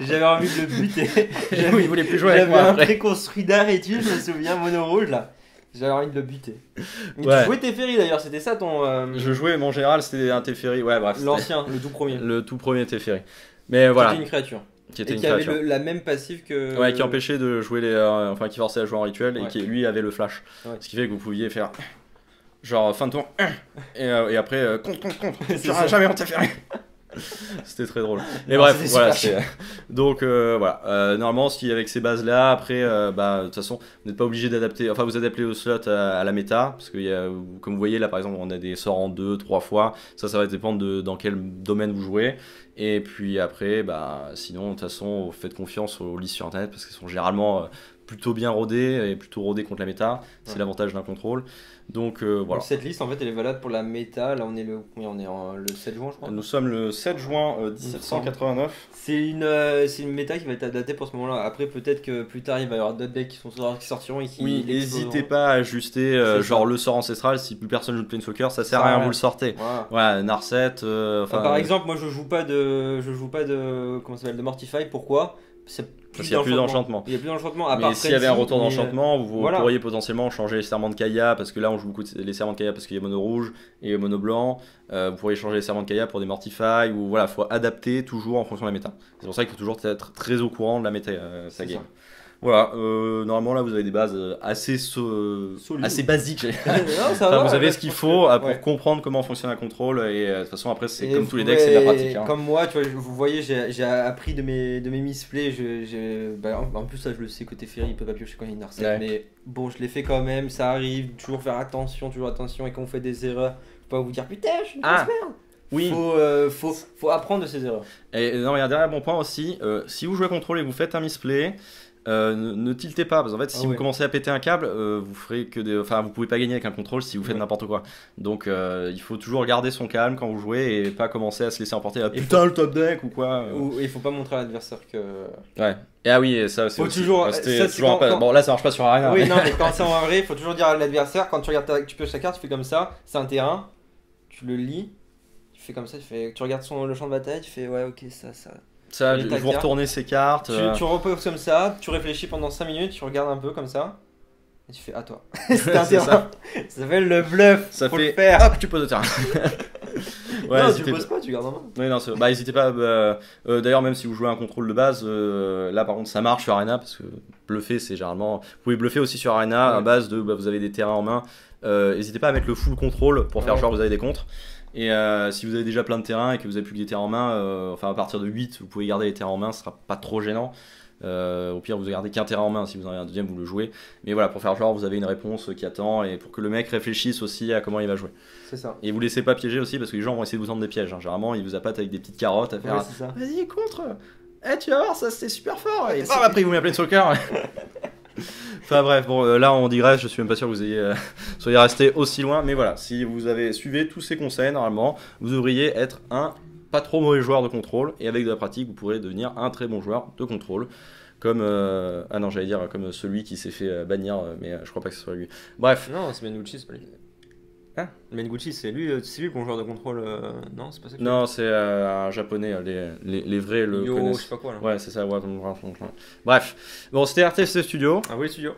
J'avais envie de le buter. Il voulait plus jouer avec moi. J'avais un préconstruit d'art et tu, je me souviens, mono rouge là. J'avais envie de le buter. Mais tu jouais Teferi d'ailleurs, c'était ça ton. Je jouais, mais en général c'était un Teferi, ouais bref. L'ancien, le tout premier. Le tout premier Teferi. Mais voilà. C'était une créature. Qui était qui avait la même passive que. Ouais, qui empêchait de jouer qui forçait à jouer en rituel et qui lui avait le flash. Ce qui fait que vous pouviez faire. Genre fin de tour et après contre. Tu n'auras jamais en Teferi. C'était très drôle. Mais bref, voilà. Donc voilà. Normalement, si avec ces bases là, après, de toute façon, vous n'êtes pas obligé d'adapter. Enfin, vous adaptez au slot à la méta, parce que comme vous voyez là, par exemple, on a des sorts en 2-3 fois. Ça va dépendre dans quel domaine vous jouez. Et puis après, sinon, de toute façon, faites confiance aux listes sur internet parce qu'elles sont généralement plutôt bien rodé et plutôt rodé contre la méta. C'est l'avantage d'un contrôle. Donc voilà. Donc, cette liste en fait elle est valable pour la méta. Là on est le 7 juin je crois. Nous sommes le 7 juin 1789. C'est une méta qui va être adaptée pour ce moment-là. Après peut-être que plus tard il va y avoir d'autres decks qui sortiront et qui. Oui, n'hésitez pas à ajuster genre le sort ancestral. Si plus personne joue de Planeswalker, ça sert à rien, vous le sortez. Voilà, Narset. Par exemple, moi je joue pas de comment ça s'appelle, de Mortify. Pourquoi? Parce qu'il n'y a plus d'enchantement. Il y a plus d'enchantement. Mais s'il y avait un retour d'enchantement, vous pourriez potentiellement changer les serments de Kaya, parce que là on joue beaucoup les serments de Kaya parce qu'il y a mono rouge et mono blanc. Vous pourriez changer les serments de Kaya pour des Mortify, ou voilà, faut adapter toujours en fonction de la méta. C'est pour ça qu'il faut toujours être très au courant de la méta sa game. Voilà, normalement là vous avez des bases assez basiques. Vous avez ce qu'il faut pour comprendre comment fonctionne un contrôle, et de toute façon après c'est comme tous les decks, c'est de la pratique. Comme moi, tu vois, vous voyez, j'ai appris de mes misplays. En plus, ça je le sais, côté Ferry, il peut pas piocher quand il y a une Narset, mais bon, je l'ai fait quand même, ça arrive, toujours faire attention, et quand on fait des erreurs, faut pas vous dire putain, je suis une grosse merde. Oui. Faut apprendre de ses erreurs. Et non, il y a un dernier bon point aussi, si vous jouez contrôle et vous faites un misplay, ne tiltez pas, parce qu'en fait si vous commencez à péter un câble, vous ferez que vous pouvez pas gagner avec un contrôle si vous faites n'importe quoi. Donc il faut toujours garder son calme quand vous jouez et pas commencer à se laisser emporter. Putain, le top deck ou quoi. Il faut pas montrer à l'adversaire que. Ouais. Et oui, ça c'est aussi. Toujours. Bon là ça marche pas sur Arena. Oui, non, mais quand c'est en vrai, il faut toujours dire à l'adversaire, quand tu regardes tu pioches ta carte, tu fais comme ça, c'est un terrain, tu le lis, tu fais comme ça, tu regardes le champ de bataille, tu fais ouais, ok, ça. Vous retournez ses cartes. Tu reposes comme ça, tu réfléchis pendant 5 minutes, tu regardes un peu comme ça, et tu fais à toi. C'est un terrain. Ça s'appelle le bluff. Ça faut fait le faire. Hop, tu poses le terrain. Non, tu poses pas, tu gardes en main. Oui, non, n'hésitez pas. D'ailleurs, même si vous jouez un contrôle de base, là par contre ça marche sur Arena, parce que bluffer c'est généralement. Vous pouvez bluffer aussi sur Arena à base de vous avez des terrains en main. N'hésitez pas à mettre le full contrôle pour faire genre vous avez des contres. Et si vous avez déjà plein de terrains et que vous avez plus que des terrains en main, à partir de 8, vous pouvez garder les terrains en main, ce sera pas trop gênant. Au pire, vous gardez qu'un terrain en main, si vous en avez un deuxième, vous le jouez. Mais voilà, pour faire genre, vous avez une réponse qui attend, et pour que le mec réfléchisse aussi à comment il va jouer. C'est ça. Et vous laissez pas piéger aussi, parce que les gens vont essayer de vous tendre des pièges. Généralement, ils vous appâtent avec des petites carottes à faire. Vas-y, contre. Tu vas voir, ça c'était super fort. Et après, ils vous mettent plein sur le cœur. Enfin bref, bon là on digresse, je suis même pas sûr que vous soyez resté aussi loin, mais voilà, si vous avez suivi tous ces conseils, normalement, vous devriez être un pas trop mauvais joueur de contrôle, et avec de la pratique, vous pourrez devenir un très bon joueur de contrôle, comme comme celui qui s'est fait bannir, mais je crois pas que ce soit lui. Bref. Non, c'est Menucci, c'est pas lui. Hein, Menguchi, c'est lui le bon joueur de contrôle, non, c'est pas ça. Non, c'est un japonais, les vrais le connaissent. Je sais pas quoi là. Ouais, c'est ça, ouais. Bref, bon, c'était RTFC Studio. Ah oui, Studio.